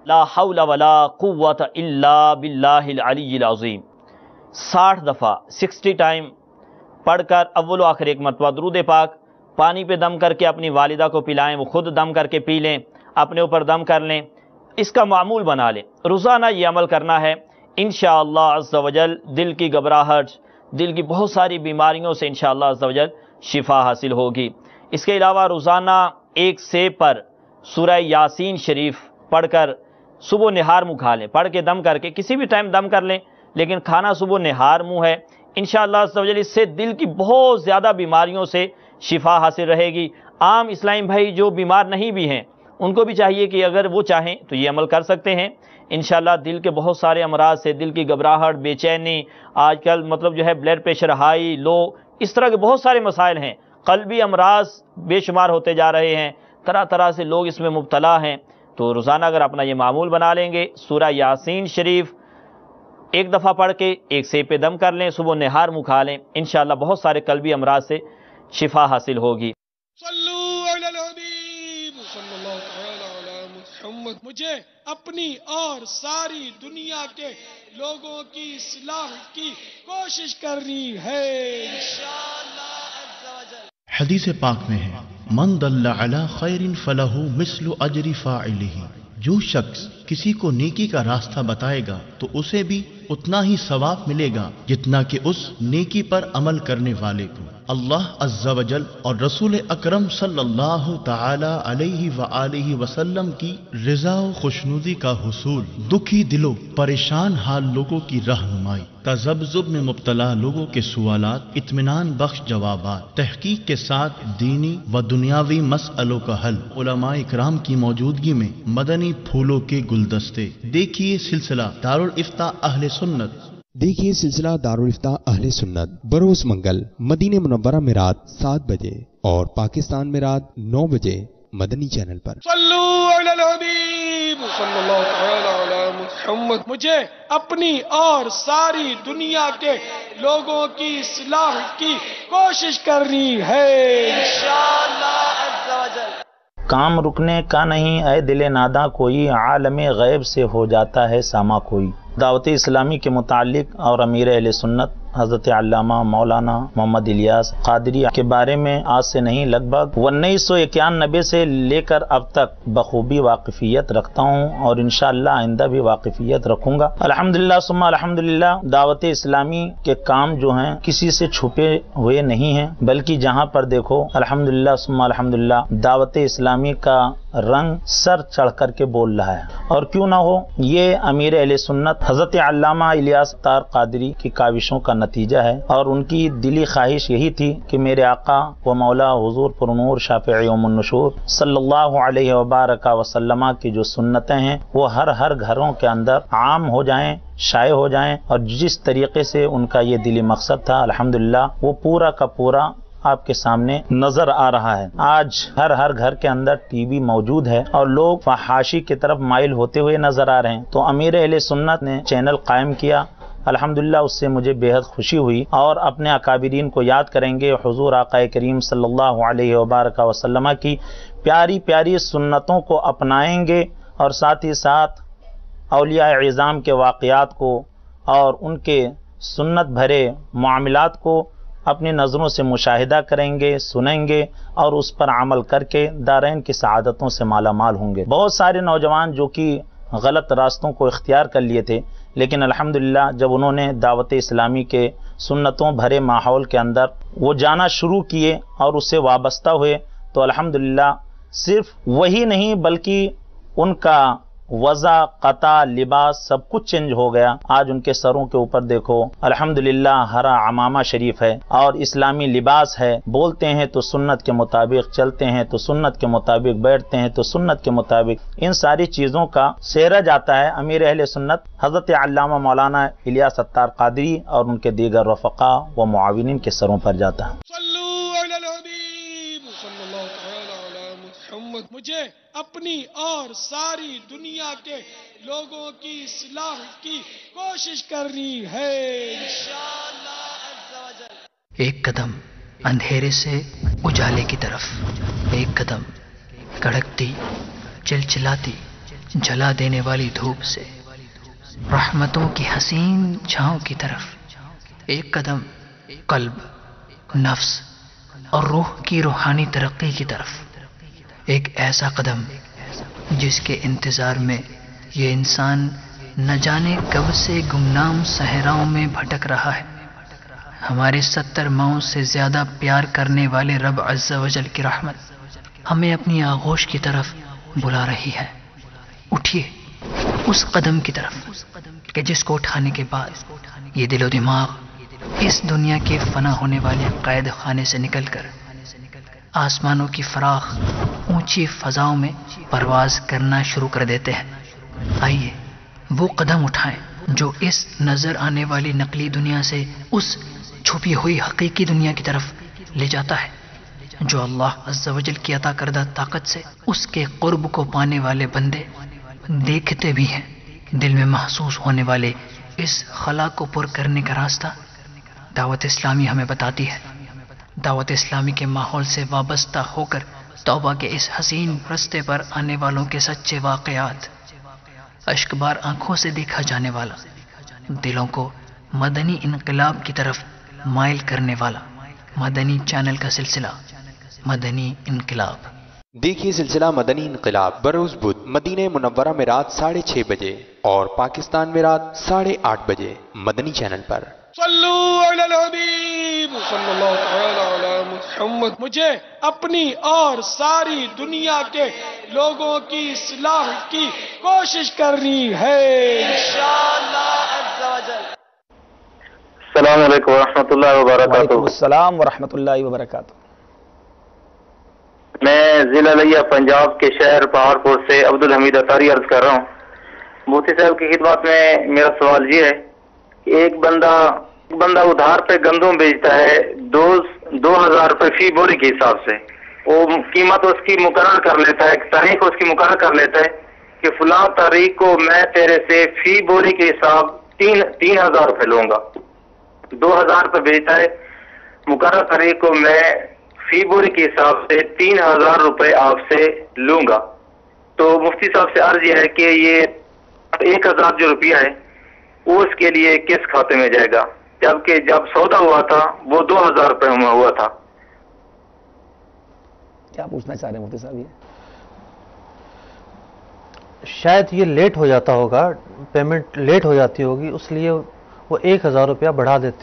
لا حول ولا قوت الا باللہ العلی العظیم 60 دفعہ 60 ٹائم پڑھ کر اول و آخر ایک مرتبہ درود پاک پانی پہ دم کر کے اپنی والدہ کو پلائیں، وہ خود دم کر کے پی لیں، اپنے اوپر دم کر لیں، اس کا معمول بنا لیں، روزانہ یہ عمل کرنا ہے۔ انشاءاللہ عز و جل دل کی گھبراہٹ، دل کی بہت ساری بیماریوں سے انشاءاللہ عز و جل شفا حاصل ہوگی۔ اس کے علاوہ روزانہ ایک سیب پر سورہ یاسین شریف پڑھ کر صبح نہار منہ کھا لیں، پڑھ کے دم کر کے کسی بھی ٹائم دم کر لیں، لیکن کھانا صبح نہار منہ ہے۔ انشاءاللہ عز و جل اس سے دل کی بہت زیادہ بیماریوں سے شفا حاصل رہے گی۔ عام اسلام بھائی جو بیمار نہیں بھی ہیں ان کو بھی چاہیے کہ اگر وہ چاہیں تو یہ عمل کر سکتے ہیں۔ انشاءاللہ دل کے بہت سارے امراض سے، دل کی گھبراہٹ، بے چینی، آج کل جو ہے بلڈ پریشر ہائی لو، اس طرح کے بہت سارے مسائل ہیں، قلبی امراض بے شمار ہوتے جا رہے ہیں، طرح طرح سے لوگ اس میں مبتلا ہیں۔ تو روزانہ اگر اپنا یہ معمول بنا لیں گے، سورہ یاسین شریف ایک دفعہ پڑھ کے ایک سیب پہ دم کر لیں، صبح نہار منہ کھا لیں، انشاءاللہ بہت سارے قلبی امراض سے شفا حاصل ہوگی۔ صلو علی الحبیب صلی اللہ تعالی علی محمد۔ مجھے اپنی اور ساری دنیا کے لوگوں کی اصلاح کی کوشش کرنی ہے انشاءاللہ عز و جل۔ حدیث پاک میں ہے من دل علی خیر فلہ مثل اجر فاعلہ، جو شخص کسی کو نیکی کا راستہ بتائے گا تو اسے بھی اتنا ہی ثواب ملے گا جتنا کہ اس نیکی پر عمل کرنے والے کو۔ اللہ عز و جل اور رسول اکرم صلی اللہ تعالی علیہ وآلہ وسلم کی رضا و خوشنودی کا حصول، دکھی دلوں پریشان حال لوگوں کی رہنمائی، تذبذب میں مبتلا لوگوں کے سوالات، اطمینان بخش جوابات، تحقیق کے ساتھ دینی و دنیاوی مسئلوں کا حل، علماء اکرام کی موجودگی میں مدنی پھولوں کے گلدستے۔ دیکھیے سلسلہ دارالافتاء اہل سنت۔ دیکھیے سلسلہ دارالافتاء اہل سنت بروز منگل مدینہ منورہ میں رات 7 بجے اور پاکستان میں رات 9 بجے مدنی چینل پر۔ صلو علی الحبیب صلی اللہ تعالی علی محمد۔ مجھے اپنی اور ساری دنیا کے لوگوں کی اصلاح کی کوشش کرنی ہے انشاءاللہ عز و جل۔ کام رکنے کا نہیں اے دل ناداں کوئی، عالم غیب سے ہو جاتا ہے سامع کوئی۔ دعوت اسلامی کے متعلق اور امیر اہل سنت حضرت علامہ مولانا محمد الیاس قادری کے بارے میں آج سے نہیں لگ بھگ 1991 سے لے کر اب تک بخوبی واقفیت رکھتا ہوں اور انشاءاللہ آئندہ بھی واقفیت رکھوں گا۔ الحمدللہ ثم الحمدللہ، دعوت اسلامی کے کام جو ہیں کسی سے چھپے ہوئے نہیں ہیں، بلکہ جہاں پر دیکھو الحمدللہ ثم الحمدللہ دعوت اسلامی کا رنگ سر چڑھ کر کے بول رہا ہے، اور کیوں نہ ہو، یہ امیر اہل سنت حضرت علامہ الیاس طار قادری کی کاوشوں کا نتیجہ ہے، اور ان کی دلی خواہش یہی تھی کہ میرے آقا و مولا حضور پرنور شافع یوم النشور صلی اللہ علیہ وبارک وسلم کی جو سنتیں ہیں وہ ہر گھروں کے اندر عام ہو جائیں، شائع ہو جائیں، اور جس طریقے سے ان کا یہ دلی مقصد تھا الحمدللہ وہ پورا کا پورا آپ کے سامنے نظر آ رہا ہے۔ آج ہر گھر کے اندر ٹی وی موجود ہے اور لوگ فحاشی کی طرف مائل ہوتے ہوئے نظر آ رہے ہیں، تو امیر اہل سنت نے چینل قائم کیا، الحمدللہ اس سے مجھے بے حد خوشی ہوئی، اور اپنے اکابرین کو یاد کریں گے، حضور آقا کریم صلی اللہ علیہ وبارک وسلم کی پیاری پیاری سنتوں کو اپنائیں گے، اور ساتھ ہی ساتھ اولیاء اعظام کے واقعات کو اور ان کے سنت بھرے معاملات کو اپنی نظروں سے مشاہدہ کریں گے، سنیں گے، اور اس پر عمل کر کے دارین کی سعادتوں سے مالا مال ہوں گے۔ بہت سارے نوجوان جو کہ غلط راستوں کو اختیار کر لیے تھے، لیکن الحمدللہ جب انہوں نے دعوت اسلامی کے سنتوں بھرے ماحول کے اندر وہ جانا شروع کیے اور اس سے وابستہ ہوئے، تو الحمدللہ صرف وہی نہیں بلکہ ان کا وضع، قطع، لباس سب کچھ چینج ہو گیا۔ آج ان کے سروں کے اوپر دیکھو الحمدللہ ہرا عمامہ شریف ہے اور اسلامی لباس ہے، بولتے ہیں تو سنت کے مطابق، چلتے ہیں تو سنت کے مطابق، بیٹھتے ہیں تو سنت کے مطابق، ان ساری چیزوں کا سہرا جاتا ہے امیر اہل سنت حضرت علامہ مولانا الیاس طار قادری اور ان کے دیگر رفقا و معاونین کے سروں پر جاتا ہے۔ مجھے اپنی اور ساری دنیا کے لوگوں کی اصلاح کی کوشش کرنی ہے انشاءاللہ عز و جل۔ ایک قدم اندھیرے سے اجالے کی طرف، ایک قدم کڑکتی چلچلاتی جلا دینے والی دھوپ سے رحمتوں کی حسین چھاؤں کی طرف ایک قدم قلب، نفس اور روح کی روحانی ترقی کی طرف، ایک ایسا قدم جس کے انتظار میں یہ انسان نہ جانے کب سے گمنام صحراؤں میں بھٹک رہا ہے۔ ہمارے 70 ماؤں سے زیادہ پیار کرنے والے رب عز و جل کی رحمت ہمیں اپنی آغوش کی طرف بلا رہی ہے۔ اٹھیے اس قدم کی طرف کہ جس کو اٹھانے کے بعد یہ دل و دماغ اس دنیا کے فنا ہونے والے قید خانے سے نکل کر آسمانوں کی فراخ اونچی فضاؤں میں پرواز کرنا شروع کر دیتے ہیں۔ آئیے وہ قدم اٹھائیں جو اس نظر آنے والی نقلی دنیا سے اس چھپی ہوئی حقیقی دنیا کی طرف لے جاتا ہے، جو اللہ عز و جل کی عطا کردہ طاقت سے اس کے قرب کو پانے والے بندے دیکھتے بھی ہیں۔ دل میں محسوس ہونے والے اس خلا کو پر کرنے کا راستہ دعوت اسلامی ہمیں بتاتی ہے۔ دعوت اسلامی کے ماحول سے وابستہ ہو کر توبہ کے اس حسین رستے پر آنے والوں کے سچے واقعات، اشکبار آنکھوں سے دیکھا جانے والا، دلوں کو مدنی انقلاب کی طرف مائل کرنے والا مدنی چینل کا سلسلہ مدنی انقلاب۔ دیکھیے سلسلہ مدنی انقلاب بروز بدھ مدینہ منورہ میں رات 6:30 بجے اور پاکستان میں رات 8:30 بجے مدنی چینل پر۔ صلو علی الحبیب صلی اللہ تعالی علی محمد۔ مجھے اپنی اور ساری دنیا کے لوگوں کی اصلاح کی کوشش کرنی ہے انشاءاللہ عز و جل۔ السلام علیکم ورحمۃ اللہ وبرکاتہ۔ وعلیکم السلام ورحمۃ اللہ وبرکاتہ۔ میں ضلع لیا پنجاب کے شہر پہاڑپور سے عبدالحمید اطاری عرض کر رہا ہوں۔ مفتی صاحب کی خدمت میں میرا سوال یہ ہے کہ ایک بندہ ادھار پہ گندم بیچتا ہے 2000 روپے فی بوری کے حساب سے، وہ قیمت اس کی مقرر کر لیتا ہے، ایک تاریخ اس کی مقرر کر لیتا ہے کہ فلاں تاریخ کو میں تیرے سے فی بوری کے حساب 3000 روپے لوں گا۔ 2000 روپے بیچتا ہے، مقرر تاریخ کو میں فی بوری کے حساب سے 3000 روپے آپ سے لوں گا۔ تو مفتی صاحب سے عرض یہ ہے کہ یہ 1000 جو روپیہ ہے وہ اس کے لیے کس کھاتے میں جائے گا، جبکہ جب سودا ہوا تھا وہ 2000 روپے میں ہوا تھا۔ کیا پوچھنا چاہ رہے ہیں مفتی صاحب؟ یہ شاید یہ لیٹ ہو جاتا ہوگا، پیمنٹ لیٹ ہو جاتی ہوگی، اس لیے وہ 1000 روپیہ بڑھا دیتے